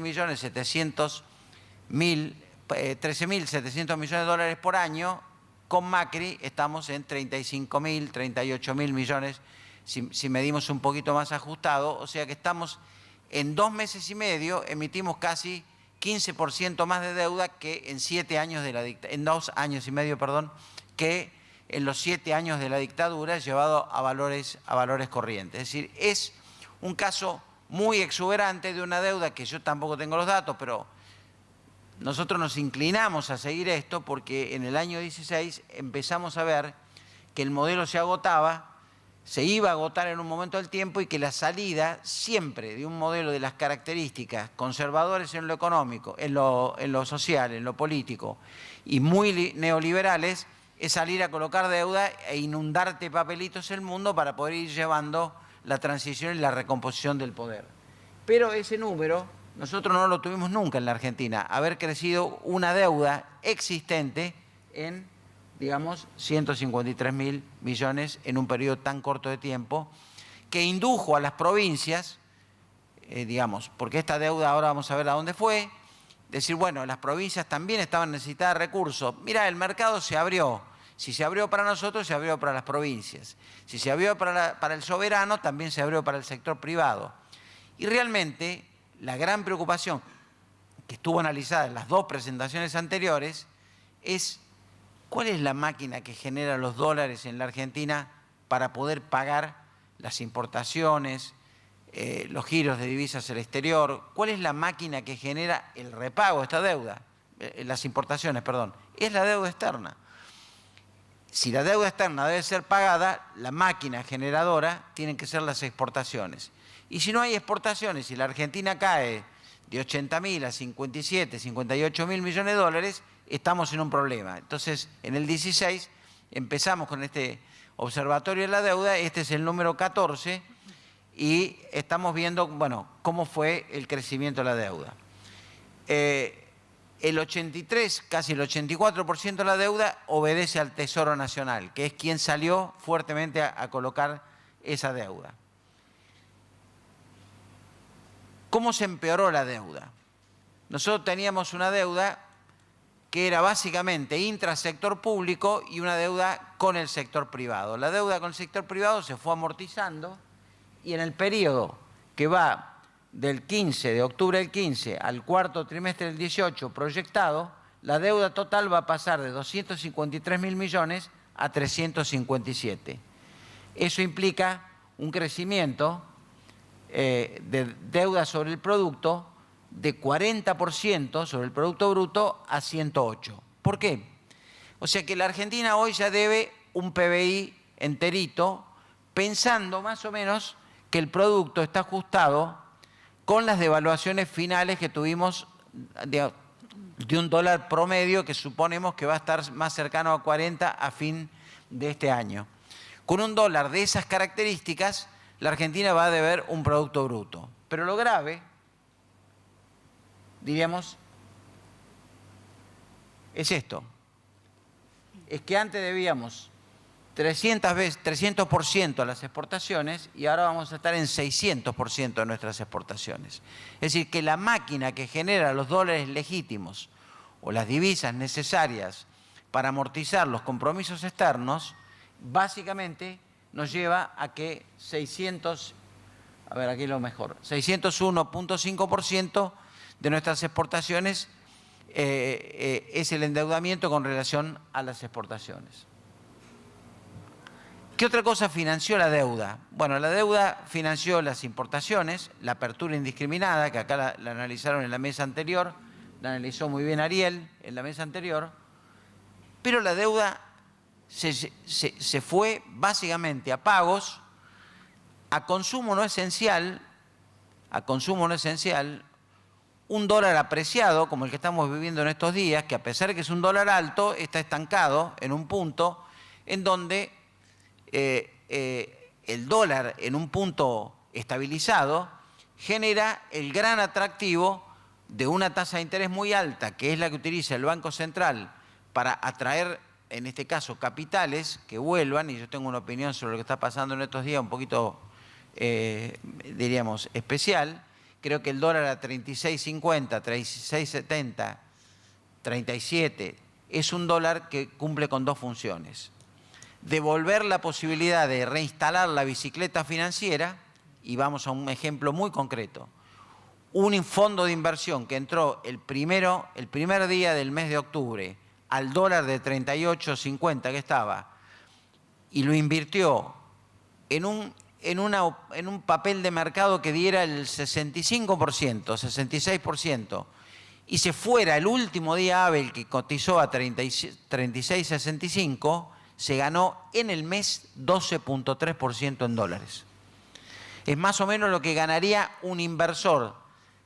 millones de dólares por año. Con Macri estamos en 35.000, 38.000 millones, si medimos un poquito más ajustado. O sea que estamos en 2 meses y medio, emitimos casi 15% más de deuda que en 7 años de la dictadura, en 2 años y medio, perdón, que en los 7 años de la dictadura, llevado a valores corrientes. Es decir, es un caso muy exuberante de una deuda que yo tampoco tengo los datos, pero nosotros nos inclinamos a seguir esto porque en el año 16 empezamos a ver que el modelo se agotaba, se iba a agotar en un momento del tiempo y que la salida siempre de un modelo de las características conservadores en lo económico, en lo social, en lo político y muy neoliberales es salir a colocar deuda e inundarte papelitos el mundo para poder ir llevando la transición y la recomposición del poder. Pero ese número nosotros no lo tuvimos nunca en la Argentina, haber crecido una deuda existente en, digamos, 153.000 millones en un periodo tan corto de tiempo, que indujo a las provincias, digamos, porque esta deuda ahora vamos a ver a dónde fue, decir, bueno, las provincias también estaban necesitadas de recursos. Mira, el mercado se abrió. Si se abrió para nosotros, se abrió para las provincias. Si se abrió para el soberano, también se abrió para el sector privado. Y realmente la gran preocupación que estuvo analizada en las dos presentaciones anteriores es ¿cuál es la máquina que genera los dólares en la Argentina para poder pagar las importaciones, los giros de divisas al exterior? ¿Cuál es la máquina que genera el repago de esta deuda? Las importaciones, perdón. Es la deuda externa. Si la deuda externa debe ser pagada, la máquina generadora tienen que ser las exportaciones. Y si no hay exportaciones, si la Argentina cae de 80.000 a 57, 58.000 millones de dólares, estamos en un problema. Entonces, en el 16 empezamos con este observatorio de la deuda, este es el número 14, y estamos viendo, bueno, cómo fue el crecimiento de la deuda. El 83, casi el 84% de la deuda obedece al Tesoro Nacional, que es quien salió fuertemente a colocar esa deuda. ¿Cómo se empeoró la deuda? Nosotros teníamos una deuda que era básicamente intrasector público y una deuda con el sector privado. La deuda con el sector privado se fue amortizando y en el periodo que va del 15, de octubre del 15 al cuarto trimestre del 18 proyectado, la deuda total va a pasar de 253.000 millones a 357. Eso implica un crecimiento de deuda sobre el producto de 40% sobre el Producto Bruto a 108. ¿Por qué? O sea que la Argentina hoy ya debe un PBI enterito, pensando más o menos que el producto está ajustado con las devaluaciones finales que tuvimos de un dólar promedio que suponemos que va a estar más cercano a 40 a fin de este año. Con un dólar de esas características, la Argentina va a deber un Producto Bruto. Pero lo grave, diríamos, es esto. Es que antes debíamos 300% a las exportaciones y ahora vamos a estar en 600% de nuestras exportaciones. Es decir, que la máquina que genera los dólares legítimos o las divisas necesarias para amortizar los compromisos externos, básicamente nos lleva a que 601.5% de nuestras exportaciones es el endeudamiento con relación a las exportaciones. ¿Qué otra cosa financió la deuda? Bueno, la deuda financió las importaciones, la apertura indiscriminada, que acá la analizaron en la mesa anterior, la analizó muy bien Ariel en la mesa anterior, pero la deuda se fue básicamente a pagos, a consumo no esencial, un dólar apreciado, como el que estamos viviendo en estos días, que a pesar de que es un dólar alto, está estancado en un punto en donde el dólar en un punto estabilizado genera el gran atractivo de una tasa de interés muy alta, que es la que utiliza el Banco Central para atraer, en este caso, capitales que vuelvan, y yo tengo una opinión sobre lo que está pasando en estos días un poquito, diríamos, especial. Creo que el dólar a 36.50, 36.70, 37, es un dólar que cumple con dos funciones. Devolver la posibilidad de reinstalar la bicicleta financiera, y vamos a un ejemplo muy concreto. Un fondo de inversión que entró el primer día del mes de octubre al dólar de 38.50 que estaba, y lo invirtió en en un papel de mercado que diera el 65%, 66%, y se fuera el último día hábil que cotizó a 36.65, se ganó en el mes 12.3% en dólares. Es más o menos lo que ganaría un inversor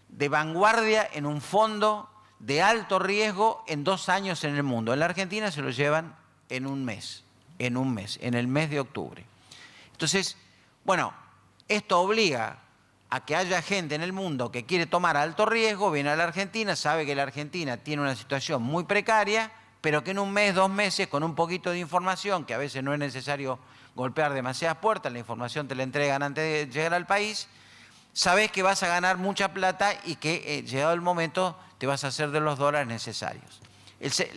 de vanguardia en un fondo de alto riesgo en 2 años en el mundo. En la Argentina se lo llevan en un mes, en el mes de octubre. Entonces, bueno, esto obliga a que haya gente en el mundo que quiere tomar alto riesgo, viene a la Argentina, sabe que la Argentina tiene una situación muy precaria, pero que en un mes, 2 meses, con un poquito de información, que a veces no es necesario golpear demasiadas puertas, la información te la entregan antes de llegar al país, sabes que vas a ganar mucha plata y que llegado el momento te vas a hacer de los dólares necesarios.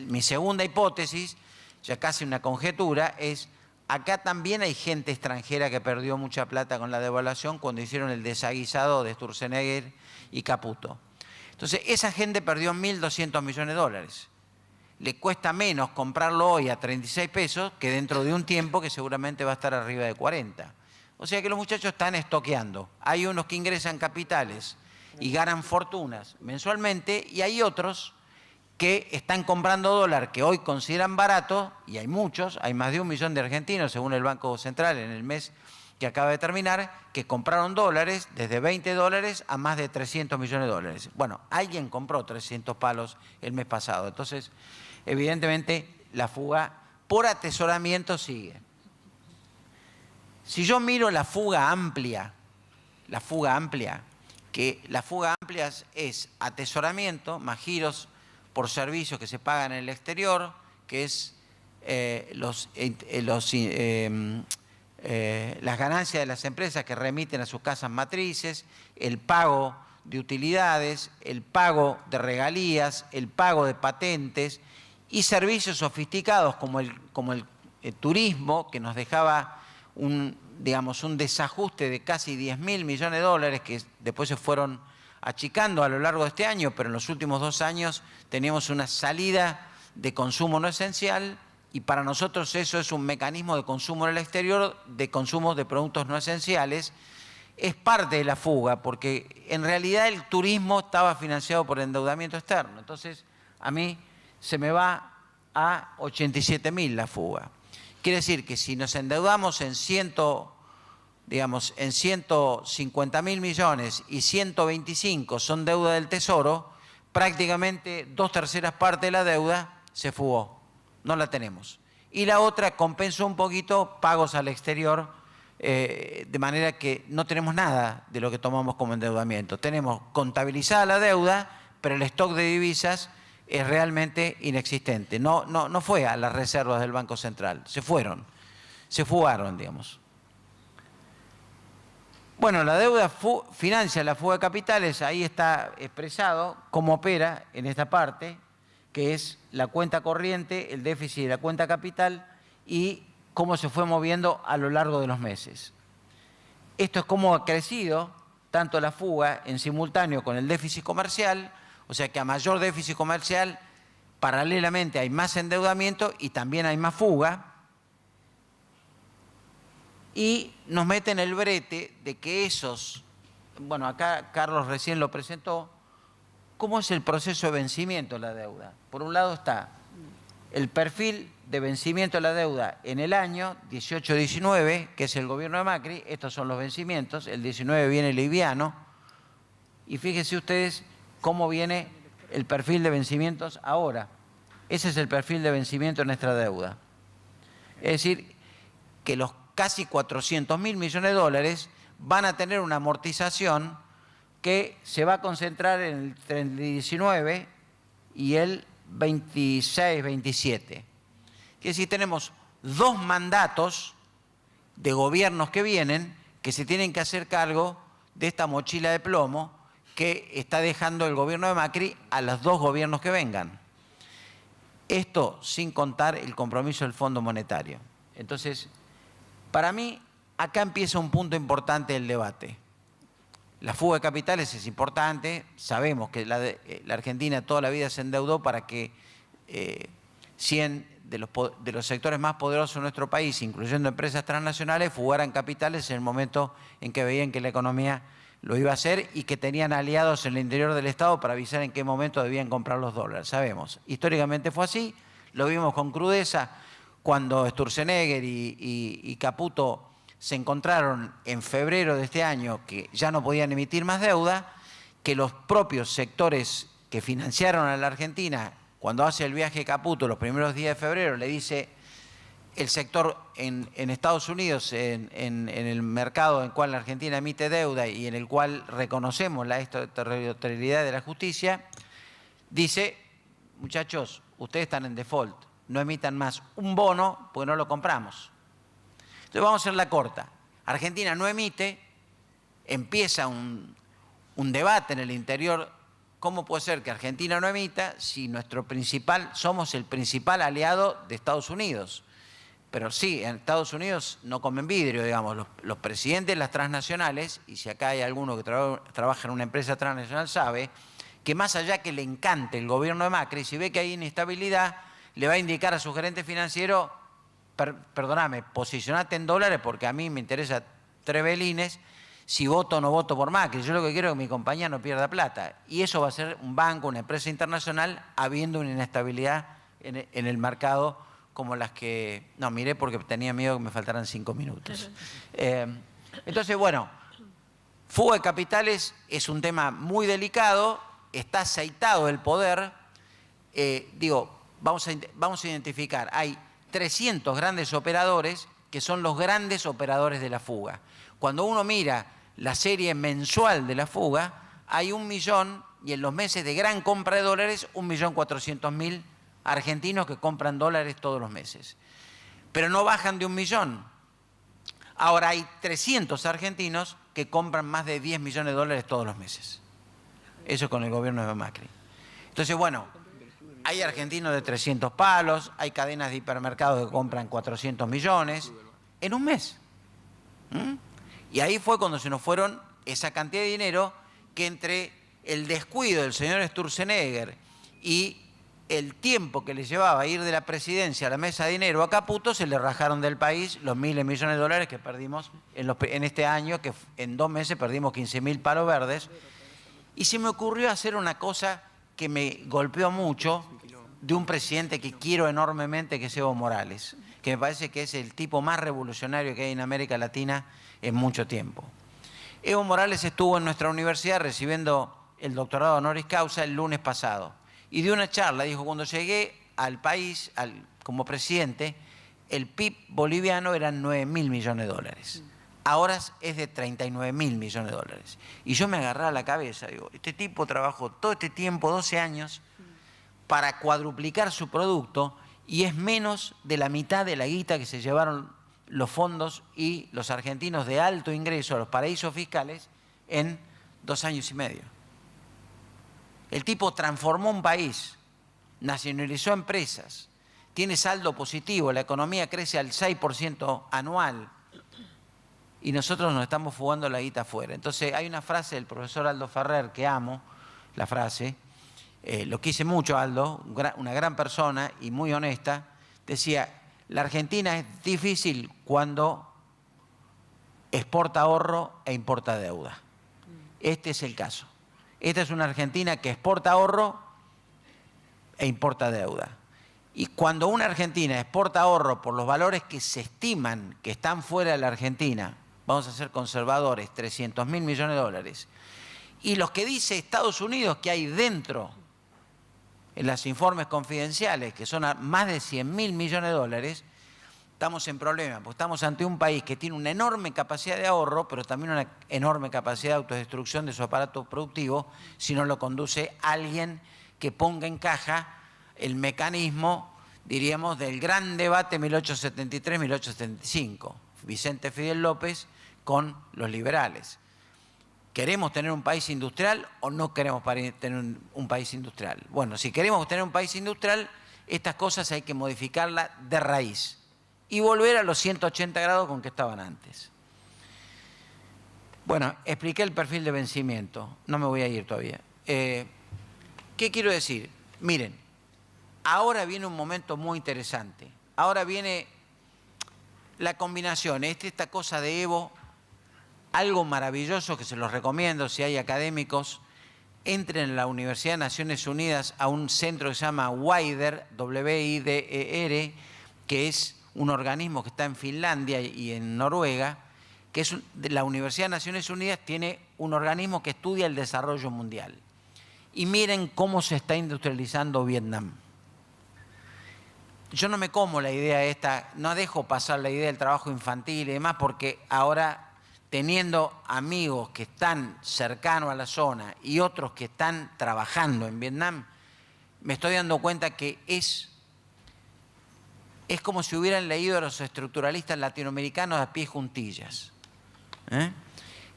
Mi segunda hipótesis, ya casi una conjetura, es acá también hay gente extranjera que perdió mucha plata con la devaluación cuando hicieron el desaguisado de Sturzenegger y Caputo. Entonces, esa gente perdió 1.200 millones de dólares. Le cuesta menos comprarlo hoy a 36 pesos que dentro de un tiempo que seguramente va a estar arriba de 40. O sea que los muchachos están estoqueando. Hay unos que ingresan capitales y ganan fortunas mensualmente y hay otros que están comprando dólar que hoy consideran barato, y hay muchos, hay más de 1 millón de argentinos, según el Banco Central, en el mes que acaba de terminar, que compraron dólares desde 20 dólares a más de 300 millones de dólares. Bueno, alguien compró 300 palos el mes pasado. Entonces, evidentemente, la fuga por atesoramiento sigue. Si yo miro la fuga amplia, que la fuga amplia es atesoramiento más giros por servicios que se pagan en el exterior, que es las ganancias de las empresas que remiten a sus casas matrices, el pago de utilidades, el pago de regalías, el pago de patentes y servicios sofisticados como el turismo, que nos dejaba un desajuste de casi 10.000 millones de dólares que después se fueron achicando a lo largo de este año, pero en los últimos 2 años teníamos una salida de consumo no esencial y para nosotros eso es un mecanismo de consumo en el exterior, de consumo de productos no esenciales. Es parte de la fuga porque en realidad el turismo estaba financiado por endeudamiento externo. Entonces a mí se me va a 87.000 la fuga. Quiere decir que si nos endeudamos en 150.000 millones y 125 son deuda del Tesoro, prácticamente 2/3 partes de la deuda se fugó, no la tenemos. Y la otra compensó un poquito pagos al exterior, de manera que no tenemos nada de lo que tomamos como endeudamiento. Tenemos contabilizada la deuda, pero el stock de divisas es realmente inexistente. No fue a las reservas del Banco Central, se fugaron, digamos. Bueno, la deuda financia la fuga de capitales, ahí está expresado cómo opera en esta parte, que es la cuenta corriente, el déficit de la cuenta capital y cómo se fue moviendo a lo largo de los meses. Esto es cómo ha crecido tanto la fuga en simultáneo con el déficit comercial, o sea que a mayor déficit comercial, paralelamente hay más endeudamiento y también hay más fuga. Y nos meten el brete de que bueno, acá Carlos recién lo presentó, ¿cómo es el proceso de vencimiento de la deuda? Por un lado está el perfil de vencimiento de la deuda en el año 18-19, que es el gobierno de Macri, estos son los vencimientos, el 19 viene liviano, y fíjense ustedes cómo viene el perfil de vencimientos ahora. Ese es el perfil de vencimiento de nuestra deuda. Es decir, que los casi 400.000 millones de dólares van a tener una amortización que se va a concentrar en el 19 y el 26-27. Quiere decir, tenemos 2 mandatos de gobiernos que vienen que se tienen que hacer cargo de esta mochila de plomo que está dejando el gobierno de Macri a los 2 gobiernos que vengan. Esto sin contar el compromiso del Fondo Monetario. Entonces, para mí, acá empieza un punto importante del debate. La fuga de capitales es importante. Sabemos que la Argentina toda la vida se endeudó para que 100 de los sectores más poderosos de nuestro país, incluyendo empresas transnacionales, fugaran capitales en el momento en que veían que la economía lo iba a hacer y que tenían aliados en el interior del Estado para avisar en qué momento debían comprar los dólares. Sabemos, históricamente fue así, lo vimos con crudeza cuando Sturzenegger y Caputo se encontraron en febrero de este año que ya no podían emitir más deuda, que los propios sectores que financiaron a la Argentina, cuando hace el viaje Caputo los primeros días de febrero, le dice el sector en Estados Unidos, en el mercado en el cual la Argentina emite deuda y en el cual reconocemos la extraterritorialidad de la justicia, dice, muchachos, ustedes están en default, no emitan más un bono porque no lo compramos. Entonces vamos a hacer la corta. Argentina no emite, empieza un debate en el interior. ¿Cómo puede ser que Argentina no emita si somos el principal aliado de Estados Unidos? Pero sí, en Estados Unidos no comen vidrio, digamos. Los presidentes de las transnacionales, y si acá hay alguno que trabaja en una empresa transnacional, sabe que más allá que le encante el gobierno de Macri, si ve que hay inestabilidad, le va a indicar a su gerente financiero, perdóname, posicionate en dólares porque a mí me interesa 3 velines, si voto o no voto por Macri. Yo lo que quiero es que mi compañía no pierda plata. Y eso va a ser un banco, una empresa internacional, habiendo una inestabilidad en el mercado como las que... No, miré porque tenía miedo que me faltaran 5 minutos. Entonces, bueno, fuga de capitales es un tema muy delicado, está aceitado el poder. Vamos a identificar, hay 300 grandes operadores que son los grandes operadores de la fuga. Cuando uno mira la serie mensual de la fuga, hay 1 millón, y en los meses de gran compra de dólares, 1.400.000 argentinos que compran dólares todos los meses. Pero no bajan de 1 millón. Ahora hay 300 argentinos que compran más de 10 millones de dólares todos los meses. Eso con el gobierno de Macri. Entonces, bueno, hay argentinos de 300 palos, hay cadenas de hipermercados que compran 400 millones en un mes. Y ahí fue cuando se nos fueron esa cantidad de dinero que entre el descuido del señor Sturzenegger y el tiempo que le llevaba a ir de la presidencia a la mesa de dinero a Caputo, se le rajaron del país los miles de millones de dólares que perdimos en este año, que en 2 meses perdimos 15.000 palos verdes. Y se me ocurrió hacer una cosa que me golpeó mucho de un presidente que quiero enormemente, que es Evo Morales, que me parece que es el tipo más revolucionario que hay en América Latina en mucho tiempo. Evo Morales estuvo en nuestra universidad recibiendo el doctorado honoris causa el lunes pasado y dio una charla, dijo, cuando llegué al país como presidente, el PIB boliviano eran 9.000 millones de dólares. Ahora es de 39.000 millones de dólares. Y yo me agarré a la cabeza, digo, este tipo trabajó todo este tiempo, 12 años, para cuadruplicar su producto y es menos de la mitad de la guita que se llevaron los fondos y los argentinos de alto ingreso a los paraísos fiscales en 2 años y medio. El tipo transformó un país, nacionalizó empresas, tiene saldo positivo, la economía crece al 6% anual y nosotros nos estamos fugando la guita afuera. Entonces hay una frase del profesor Aldo Ferrer que amo, la frase, lo quise mucho Aldo, una gran persona y muy honesta, decía, la Argentina es difícil cuando exporta ahorro e importa deuda. Este es el caso. Esta es una Argentina que exporta ahorro e importa deuda. Y cuando una Argentina exporta ahorro por los valores que se estiman que están fuera de la Argentina, vamos a ser conservadores, 300.000 millones de dólares, y los que dice Estados Unidos que hay dentro, en los informes confidenciales, que son más de 100.000 millones de dólares, estamos en problemas, porque estamos ante un país que tiene una enorme capacidad de ahorro, pero también una enorme capacidad de autodestrucción de su aparato productivo, si no lo conduce alguien que ponga en caja el mecanismo, diríamos, del gran debate 1873-1875, Vicente Fidel López con los liberales. ¿Queremos tener un país industrial o no queremos tener un país industrial? Bueno, si queremos tener un país industrial, estas cosas hay que modificarlas de raíz y volver a los 180 grados con que estaban antes. Bueno, expliqué el perfil de vencimiento, no me voy a ir todavía. ¿Qué quiero decir? Miren, ahora viene un momento muy interesante. Ahora viene la combinación, esta cosa de Evo, algo maravilloso que se los recomiendo si hay académicos, entren en la Universidad de Naciones Unidas a un centro que se llama WIDER, W-I-D-E-R, que es un organismo que está en Finlandia y en Noruega, que es la Universidad de Naciones Unidas tiene un organismo que estudia el desarrollo mundial. Y miren cómo se está industrializando Vietnam. Yo no me como la idea esta, no dejo pasar la idea del trabajo infantil y demás, porque ahora, teniendo amigos que están cercanos a la zona y otros que están trabajando en Vietnam, me estoy dando cuenta que es como si hubieran leído a los estructuralistas latinoamericanos a pie juntillas.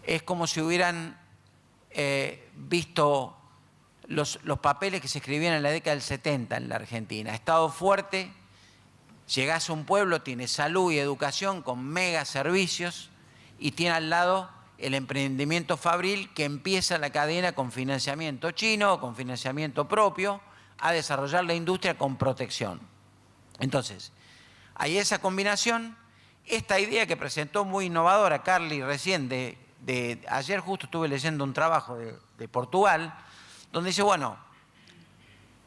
Es como si hubieran visto los papeles que se escribían en la década del 70 en la Argentina. Estado fuerte, llegás a un pueblo, tiene salud y educación con mega servicios y tiene al lado el emprendimiento fabril que empieza la cadena con financiamiento chino o con financiamiento propio a desarrollar la industria con protección. Entonces, hay esa combinación, esta idea que presentó muy innovadora Carly recién, ayer justo estuve leyendo un trabajo de Portugal, donde dice, bueno,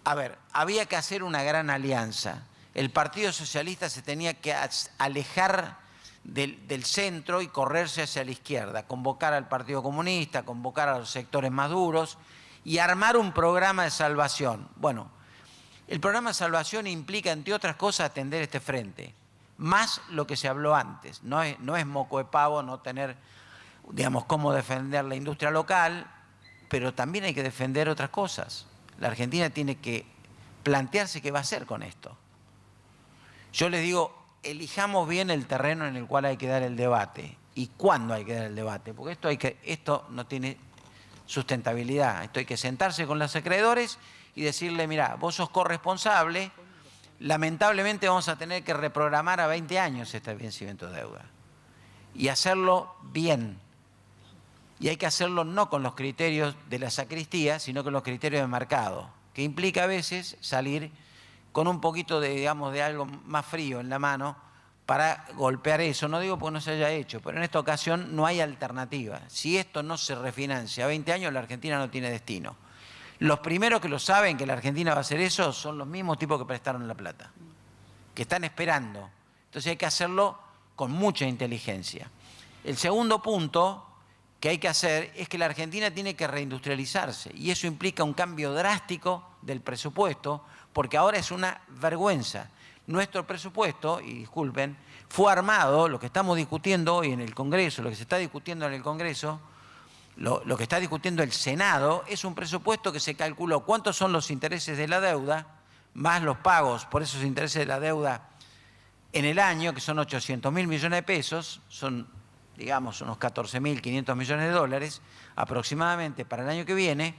a ver, había que hacer una gran alianza. El Partido Socialista se tenía que alejar del centro y correrse hacia la izquierda, convocar al Partido Comunista, convocar a los sectores más duros y armar un programa de salvación. Bueno, el programa de salvación implica, entre otras cosas, atender este frente, más lo que se habló antes. No es moco de pavo no tener, digamos, cómo defender la industria local, pero también hay que defender otras cosas. La Argentina tiene que plantearse qué va a hacer con esto. Yo les digo, elijamos bien el terreno en el cual hay que dar el debate y cuándo hay que dar el debate, porque esto no tiene sustentabilidad. Esto hay que sentarse con los acreedores y decirle, mira, vos sos corresponsable, lamentablemente vamos a tener que reprogramar a 20 años este vencimiento de deuda y hacerlo bien. Y hay que hacerlo no con los criterios de la sacristía, sino con los criterios de mercado, que implica a veces salir con un poquito de, digamos, de algo más frío en la mano para golpear eso. No digo porque no se haya hecho, pero en esta ocasión no hay alternativa. Si esto no se refinancia a 20 años, la Argentina no tiene destino. Los primeros que lo saben que la Argentina va a hacer eso son los mismos tipos que prestaron la plata, que están esperando. Entonces hay que hacerlo con mucha inteligencia. El segundo punto que hay que hacer es que la Argentina tiene que reindustrializarse y eso implica un cambio drástico del presupuesto, porque ahora es una vergüenza. Nuestro presupuesto, y disculpen, fue armado, lo que estamos discutiendo hoy en el Congreso, lo que se está discutiendo en el Congreso, lo que está discutiendo el Senado, es un presupuesto que se calculó cuántos son los intereses de la deuda, más los pagos por esos intereses de la deuda en el año, que son 800.000 millones de pesos, son, digamos, unos 14.500 millones de dólares aproximadamente para el año que viene.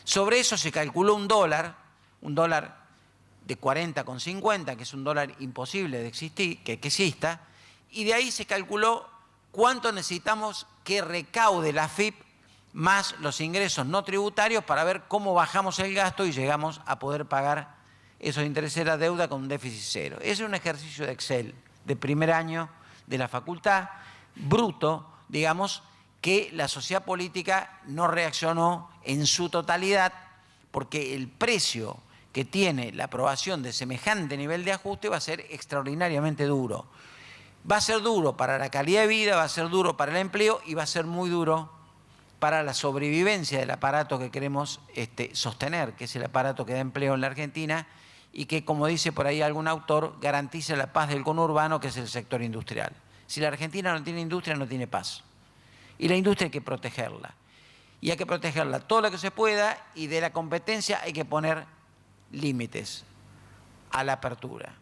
Sobre eso se calculó un dólar de 40,50, que es un dólar imposible de existir, que exista, y de ahí se calculó cuánto necesitamos que recaude la AFIP más los ingresos no tributarios para ver cómo bajamos el gasto y llegamos a poder pagar esos intereses de la deuda con un déficit cero. Ese es un ejercicio de Excel de primer año de la facultad, bruto, digamos, que la sociedad política no reaccionó en su totalidad porque el precio que tiene la aprobación de semejante nivel de ajuste va a ser extraordinariamente duro. Va a ser duro para la calidad de vida, va a ser duro para el empleo y va a ser muy duro para la sobrevivencia del aparato que queremos sostener, que es el aparato que da empleo en la Argentina y que, como dice por ahí algún autor, garantiza la paz del conurbano, que es el sector industrial. Si la Argentina no tiene industria, no tiene paz. Y la industria hay que protegerla. Y hay que protegerla todo lo que se pueda y de la competencia hay que poner límites a la apertura.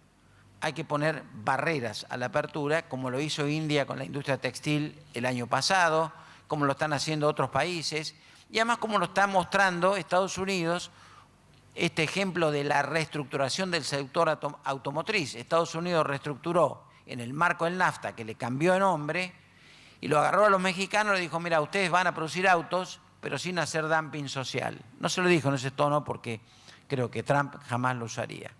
Hay que poner barreras a la apertura, como lo hizo India con la industria textil el año pasado, como lo están haciendo otros países, y además como lo está mostrando Estados Unidos, este ejemplo de la reestructuración del sector automotriz. Estados Unidos reestructuró en el marco del NAFTA, que le cambió de nombre, y lo agarró a los mexicanos y le dijo, mira, ustedes van a producir autos, pero sin hacer dumping social. No se lo dijo en ese tono porque creo que Trump jamás lo usaría.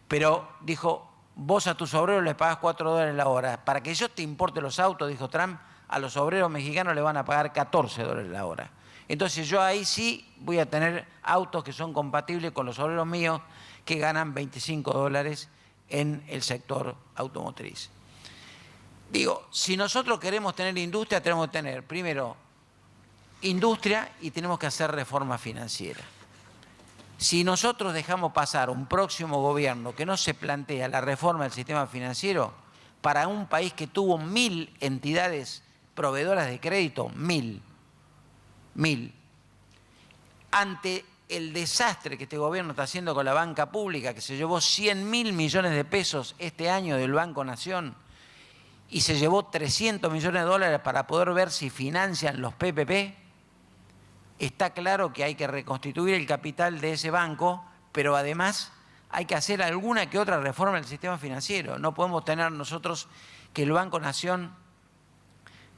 Pero dijo, vos a tus obreros les pagás $4 la hora. Para que yo te importe los autos, dijo Trump, a los obreros mexicanos le van a pagar $14 la hora. Entonces yo ahí sí voy a tener autos que son compatibles con los obreros míos que ganan $25 en el sector automotriz. Digo, si nosotros queremos tener industria, tenemos que tener primero industria y tenemos que hacer reforma financiera. Si nosotros dejamos pasar un próximo gobierno que no se plantea la reforma del sistema financiero, para un país que tuvo 1000 entidades proveedoras de crédito, 1000, ante el desastre que este gobierno está haciendo con la banca pública, que se llevó 100.000 millones de pesos este año del Banco Nación y se llevó 300 millones de dólares para poder ver si financian los PPP, está claro que hay que reconstituir el capital de ese banco, pero además hay que hacer alguna que otra reforma del sistema financiero. No podemos tener nosotros que el Banco Nación,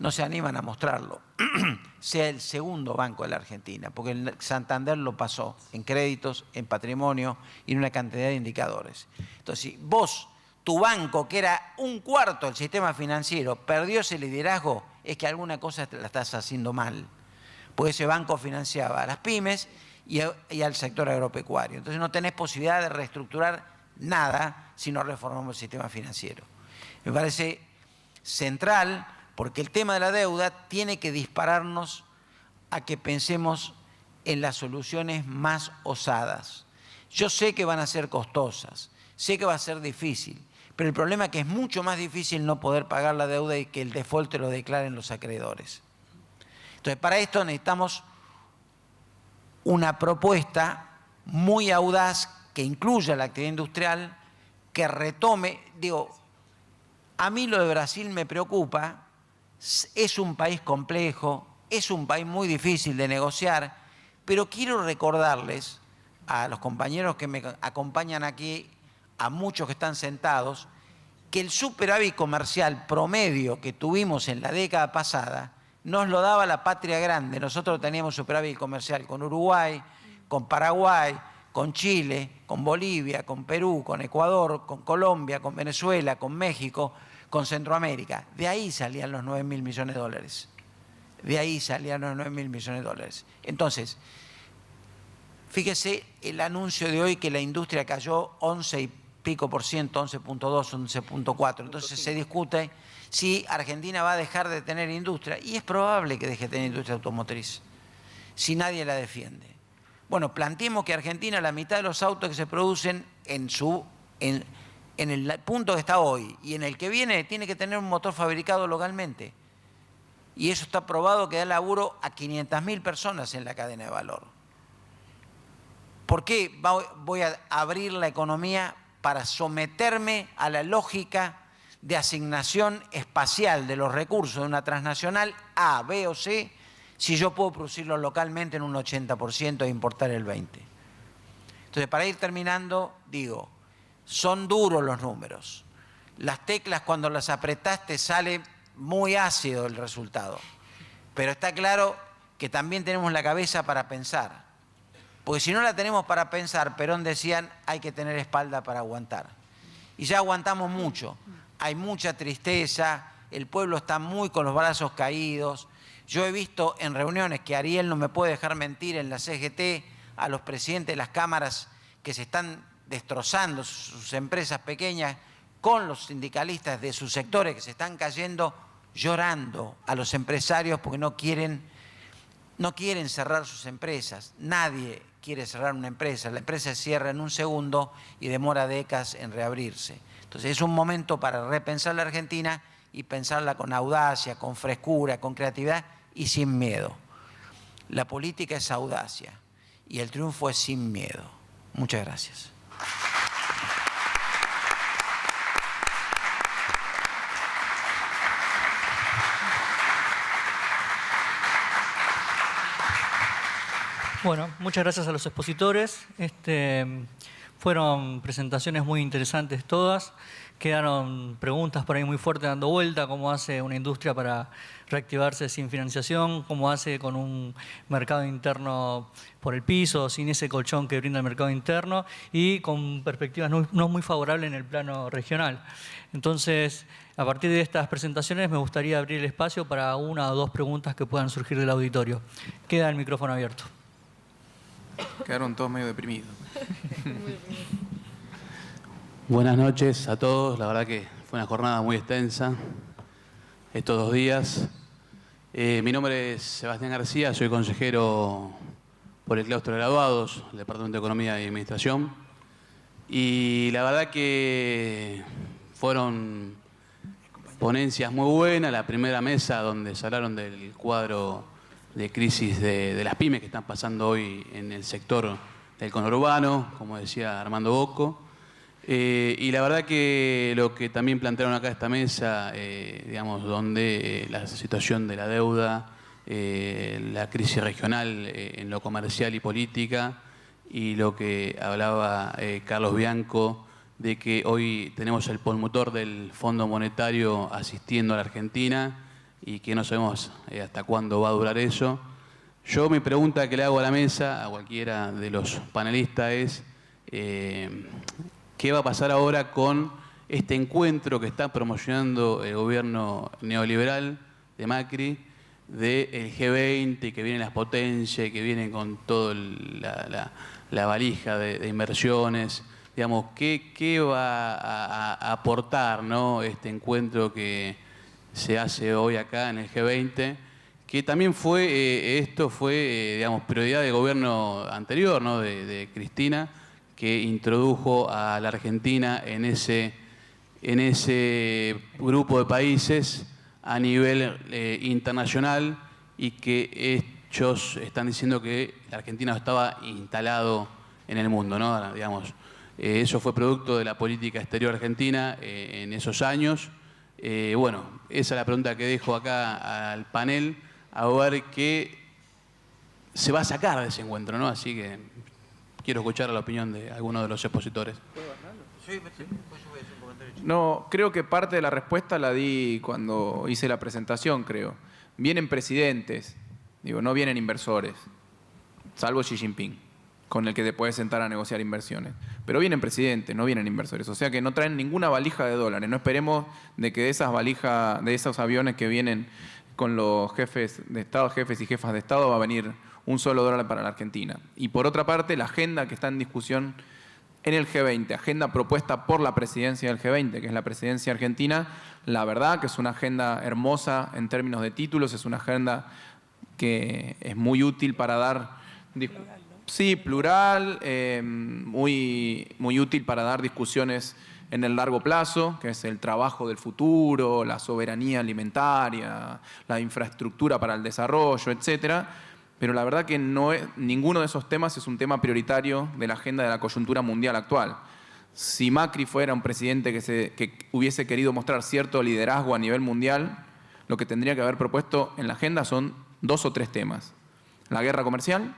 no se animan a mostrarlo, sea el segundo banco de la Argentina, porque el Santander lo pasó en créditos, en patrimonio y en una cantidad de indicadores. Entonces, si vos, tu banco, que era un cuarto del sistema financiero, perdió ese liderazgo, es que alguna cosa la estás haciendo mal. Porque ese banco financiaba a las pymes y al sector agropecuario. Entonces no tenés posibilidad de reestructurar nada si no reformamos el sistema financiero. Me parece central, porque el tema de la deuda tiene que dispararnos a que pensemos en las soluciones más osadas. Yo sé que van a ser costosas, sé que va a ser difícil, pero el problema es que es mucho más difícil no poder pagar la deuda y que el default te lo declaren los acreedores. Entonces, para esto necesitamos una propuesta muy audaz que incluya la actividad industrial, que retome, digo, a mí lo de Brasil me preocupa, es un país complejo, es un país muy difícil de negociar, pero quiero recordarles a los compañeros que me acompañan aquí, a muchos que están sentados, que el superávit comercial promedio que tuvimos en la década pasada nos lo daba la patria grande. Nosotros teníamos superávit comercial con Uruguay, con Paraguay, con Chile, con Bolivia, con Perú, con Ecuador, con Colombia, con Venezuela, con México, con Centroamérica. De ahí salían los 9.000 millones de dólares. De ahí salían los 9.000 millones de dólares. Entonces, fíjese el anuncio de hoy que la industria cayó 11 y pico por ciento, 11.2, 11.4. Entonces se discute si Argentina va a dejar de tener industria. Y es probable que deje de tener industria automotriz, si nadie la defiende. Bueno, planteemos que Argentina, la mitad de los autos que se producen en el punto que está hoy y en el que viene, tiene que tener un motor fabricado localmente. Y eso está probado que da laburo a 500.000 personas en la cadena de valor. ¿Por qué voy a abrir la economía para someterme a la lógica de asignación espacial de los recursos de una transnacional A, B o C, si yo puedo producirlo localmente en un 80% e importar el 20%? Entonces, para ir terminando, digo, son duros los números. Las teclas, cuando las apretaste, sale muy ácido el resultado. Pero está claro que también tenemos la cabeza para pensar. Porque si no la tenemos para pensar, Perón decían, hay que tener espalda para aguantar. Y ya aguantamos mucho. Hay mucha tristeza, el pueblo está muy con los brazos caídos. Yo he visto en reuniones que Ariel no me puede dejar mentir en la CGT, a los presidentes de las cámaras que se están destrozando sus empresas pequeñas con los sindicalistas de sus sectores que se están cayendo, llorando a los empresarios porque no quieren cerrar sus empresas. Nadie quiere cerrar una empresa. La empresa se cierra en un segundo y demora décadas en reabrirse. Entonces es un momento para repensar la Argentina y pensarla con audacia, con frescura, con creatividad y sin miedo. La política es audacia y el triunfo es sin miedo. Muchas gracias. Bueno, muchas gracias a los expositores. Fueron presentaciones muy interesantes todas. Quedaron preguntas por ahí muy fuertes dando vuelta, cómo hace una industria para reactivarse sin financiación, cómo hace con un mercado interno por el piso, sin ese colchón que brinda el mercado interno y con perspectivas no muy favorables en el plano regional. Entonces, a partir de estas presentaciones me gustaría abrir el espacio para una o dos preguntas que puedan surgir del auditorio. Queda el micrófono abierto. Quedaron todos medio deprimidos. Buenas noches a todos. La verdad que fue una jornada muy extensa estos 2 días. Mi nombre es Sebastián García, soy consejero por el claustro de graduados del Departamento de Economía y Administración. Y la verdad que fueron ponencias muy buenas. La primera mesa donde se hablaron del cuadro de crisis de las pymes que están pasando hoy en el sector del conurbano, como decía Armando Bocco. Y la verdad que lo que también plantearon acá esta mesa, digamos, donde la situación de la deuda, la crisis regional en lo comercial y política, y lo que hablaba Carlos Bianco, de que hoy tenemos el polmotor del Fondo Monetario asistiendo a la Argentina y que no sabemos hasta cuándo va a durar eso. Yo mi pregunta que le hago a la mesa, a cualquiera de los panelistas, es ¿qué va a pasar ahora con este encuentro que está promocionando el gobierno neoliberal de Macri, del G20, que vienen las potencias, que vienen con toda la valija de inversiones? Digamos, ¿qué va a aportar, ¿no?, este encuentro que se hace hoy acá en el G20? Que también esto fue, digamos, prioridad del gobierno anterior, ¿no?, de Cristina, que introdujo a la Argentina en ese grupo de países a nivel internacional, y que ellos están diciendo que la Argentina estaba instalado en el mundo, ¿no? Digamos, eso fue producto de la política exterior argentina en esos años. Bueno, esa es la pregunta que dejo acá al panel, a ver qué se va a sacar de ese encuentro, ¿no? Así que quiero escuchar la opinión de alguno de los expositores. No, creo que parte de la respuesta la di cuando hice la presentación, creo. Vienen presidentes, digo, no vienen inversores, salvo Xi Jinping, con el que te puedes sentar a negociar inversiones. Pero vienen presidentes, no vienen inversores. O sea que no traen ninguna valija de dólares. No esperemos de que de esas valijas, de esos aviones que vienen con los jefes de Estado, jefes y jefas de Estado, va a venir un solo dólar para la Argentina. Y por otra parte, la agenda que está en discusión en el G20, agenda propuesta por la presidencia del G20, que es la presidencia argentina, la verdad que es una agenda hermosa en términos de títulos, es una agenda que es muy útil para dar... Sí, plural, muy útil para dar discusiones en el largo plazo, que es el trabajo del futuro, la soberanía alimentaria, la infraestructura para el desarrollo, etcétera. Pero la verdad que ninguno de esos temas es un tema prioritario de la agenda de la coyuntura mundial actual. Si Macri fuera un presidente que hubiese querido mostrar cierto liderazgo a nivel mundial, lo que tendría que haber propuesto en la agenda son 2 o 3 temas. La guerra comercial,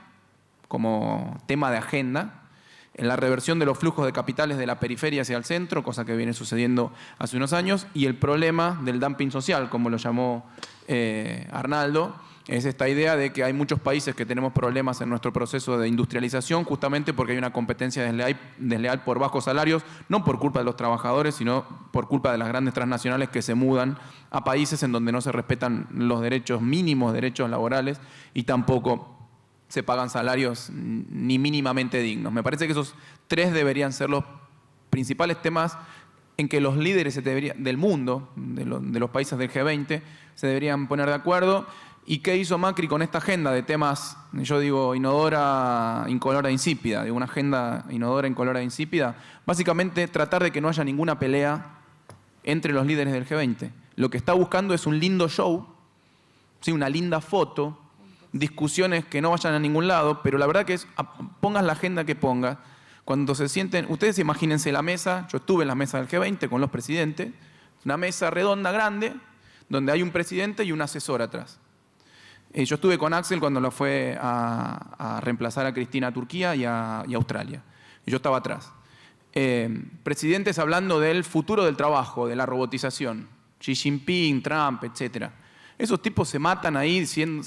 como tema de agenda, en la reversión de los flujos de capitales de la periferia hacia el centro, cosa que viene sucediendo hace unos años, y el problema del dumping social, como lo llamó Arnaldo. Es esta idea de que hay muchos países que tenemos problemas en nuestro proceso de industrialización justamente porque hay una competencia desleal por bajos salarios, no por culpa de los trabajadores, sino por culpa de las grandes transnacionales que se mudan a países en donde no se respetan los derechos mínimos, derechos laborales, y tampoco se pagan salarios ni mínimamente dignos. Me parece que esos 3 deberían ser los principales temas en que los líderes del mundo, de los países del G20, se deberían poner de acuerdo. ¿Y qué hizo Macri con esta agenda de temas, yo digo, inodora, incolora, insípida? Digo, una agenda inodora, incolora, insípida. Básicamente tratar de que no haya ninguna pelea entre los líderes del G20. Lo que está buscando es un lindo show, ¿sí?, una linda foto, discusiones que no vayan a ningún lado, pero la verdad que pongas la agenda que pongas. Cuando se sienten, ustedes imagínense la mesa, yo estuve en la mesa del G20 con los presidentes, una mesa redonda grande, donde hay un presidente y un asesor atrás. Yo estuve con Axel cuando lo fue a reemplazar a Cristina a Turquía y a Australia. Y yo estaba atrás. presidentes hablando del futuro del trabajo, de la robotización. Xi Jinping, Trump, etc. Esos tipos se matan ahí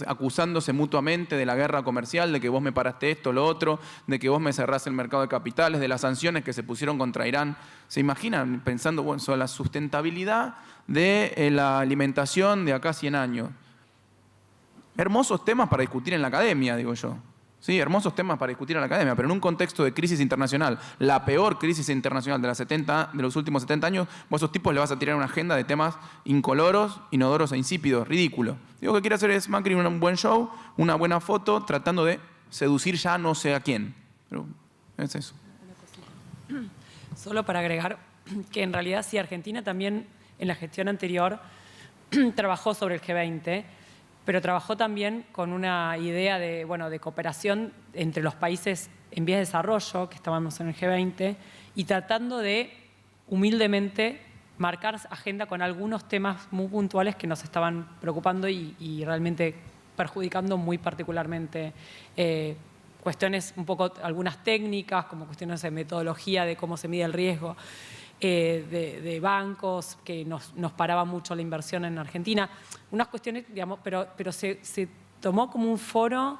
acusándose mutuamente de la guerra comercial, de que vos me paraste esto, lo otro, de que vos me cerrás el mercado de capitales, de las sanciones que se pusieron contra Irán. ¿Se imaginan pensando bueno, sobre la sustentabilidad de la alimentación de acá a 100 años? Hermosos temas para discutir en la academia, digo yo. Sí, hermosos temas para discutir en la academia, pero en un contexto de crisis internacional, la peor crisis internacional de los últimos 70 años, vos a esos tipos le vas a tirar una agenda de temas incoloros, inodoros e insípidos, ridículo. Digo, lo que quiere hacer es Macri un buen show, una buena foto, tratando de seducir ya no sé a quién. Pero es eso. Solo para agregar que en realidad sí, Argentina también en la gestión anterior trabajó sobre el G20, pero trabajó también con una idea de, bueno, de cooperación entre los países en vías de desarrollo, que estábamos en el G20, y tratando de humildemente marcar agenda con algunos temas muy puntuales que nos estaban preocupando y realmente perjudicando muy particularmente cuestiones un poco, algunas técnicas, como cuestiones de metodología de cómo se mide el riesgo, de bancos, que nos paraba mucho la inversión en Argentina. Unas cuestiones, digamos, pero se tomó como un foro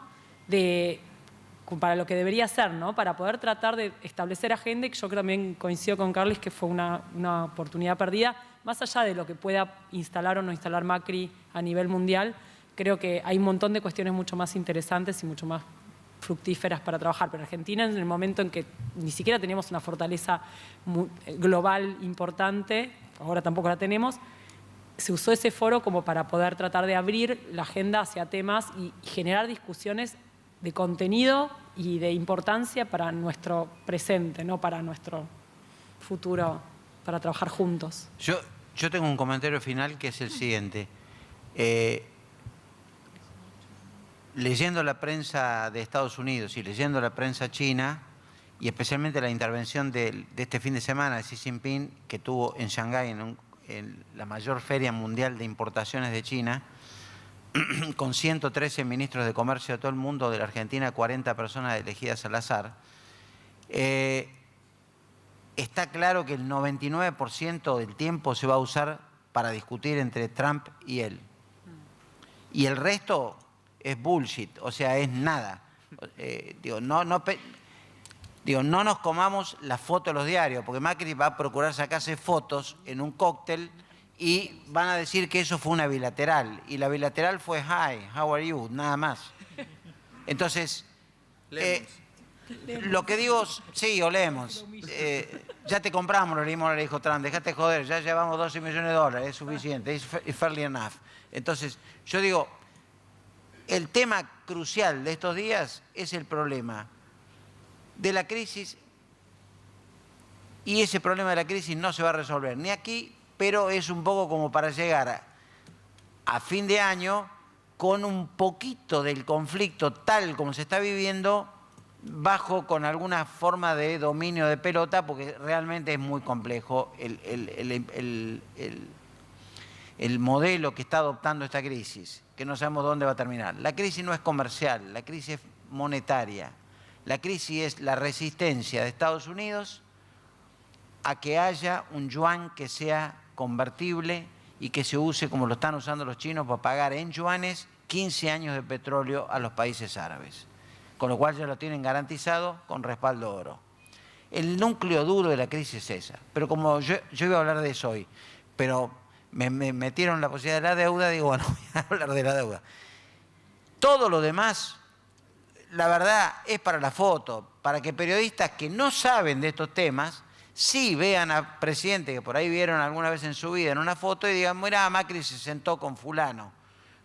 para lo que debería ser, ¿no? Para poder tratar de establecer agenda, y que yo también coincido con Carles que fue una oportunidad perdida, más allá de lo que pueda instalar o no instalar Macri a nivel mundial. Creo que hay un montón de cuestiones mucho más interesantes y mucho más fructíferas para trabajar, pero Argentina en el momento en que ni siquiera teníamos una fortaleza global importante, ahora tampoco la tenemos, se usó ese foro como para poder tratar de abrir la agenda hacia temas y generar discusiones de contenido y de importancia para nuestro presente, no para nuestro futuro, para trabajar juntos. Yo tengo un comentario final que es el siguiente. Leyendo la prensa de Estados Unidos y leyendo la prensa china, y especialmente la intervención de este fin de semana de Xi Jinping, que tuvo en Shanghái, en la mayor feria mundial de importaciones de China, con 113 ministros de comercio de todo el mundo, de la Argentina 40 personas elegidas al azar, está claro que el 99% del tiempo se va a usar para discutir entre Trump y él. Y el resto es bullshit, o sea, es nada. No nos comamos la foto de los diarios, porque Macri va a procurar sacarse fotos en un cóctel y van a decir que eso fue una bilateral. Y la bilateral fue hi, how are you, nada más. Entonces, lo que digo, sí, olemos. Ya te compramos, lo leímos, le dijo Trump, dejate joder, ya llevamos $12 millones, es suficiente, es fairly enough. Entonces, yo digo, el tema crucial de estos días es el problema de la crisis, y ese problema de la crisis no se va a resolver ni aquí, pero es un poco como para llegar a fin de año con un poquito del conflicto tal como se está viviendo, con alguna forma de dominio de pelota, porque realmente es muy complejo el modelo que está adoptando esta crisis, que no sabemos dónde va a terminar. La crisis no es comercial, la crisis es monetaria. La crisis es la resistencia de Estados Unidos a que haya un yuan que sea convertible y que se use como lo están usando los chinos para pagar en yuanes 15 años de petróleo a los países árabes. Con lo cual ya lo tienen garantizado con respaldo oro. El núcleo duro de la crisis es esa. Pero como yo iba a hablar de eso hoy, pero me metieron la posibilidad de la deuda, digo, bueno, voy a hablar de la deuda. Todo lo demás, la verdad, es para la foto, para que periodistas que no saben de estos temas, sí vean al presidente, que por ahí vieron alguna vez en su vida en una foto, y digan, mira, Macri se sentó con fulano,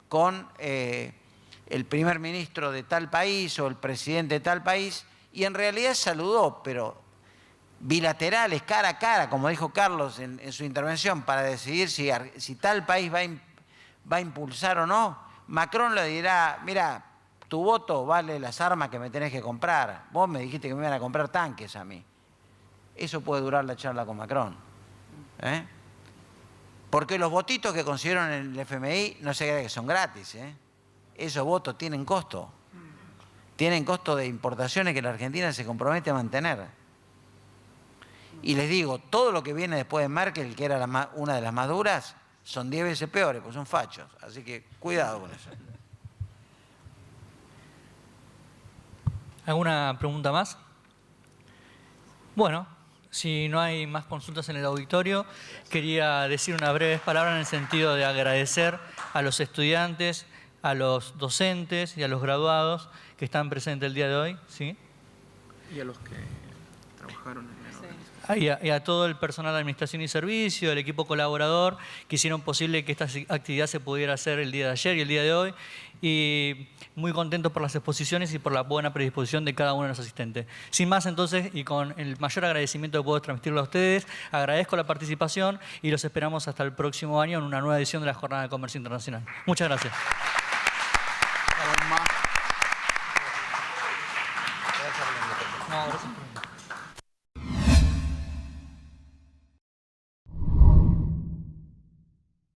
con el primer ministro de tal país o el presidente de tal país, y en realidad saludó, pero bilaterales, cara a cara, como dijo Carlos en su intervención, para decidir si tal país va a impulsar o no. Macron le dirá, mira, tu voto vale las armas que me tenés que comprar. Vos me dijiste que me iban a comprar tanques a mí. Eso puede durar la charla con Macron. Porque los votitos que consiguieron en el FMI no se cree que son gratis. Esos votos tienen costo. Tienen costo de importaciones que la Argentina se compromete a mantener. Y les digo, todo lo que viene después de Merkel, que era una de las más duras, son 10 veces peores, pues son fachos. Así que cuidado con eso. ¿Alguna pregunta más? Bueno, si no hay más consultas en el auditorio, quería decir unas breves palabras en el sentido de agradecer a los estudiantes, a los docentes y a los graduados que están presentes el día de hoy. ¿Sí? Y a los que trabajaron en la organización. Y a todo el personal de administración y servicio, el equipo colaborador, que hicieron posible que esta actividad se pudiera hacer el día de ayer y el día de hoy. Y muy contentos por las exposiciones y por la buena predisposición de cada uno de los asistentes. Sin más, entonces, y con el mayor agradecimiento que puedo transmitirlo a ustedes, agradezco la participación y los esperamos hasta el próximo año en una nueva edición de la Jornada de Comercio Internacional. Muchas gracias.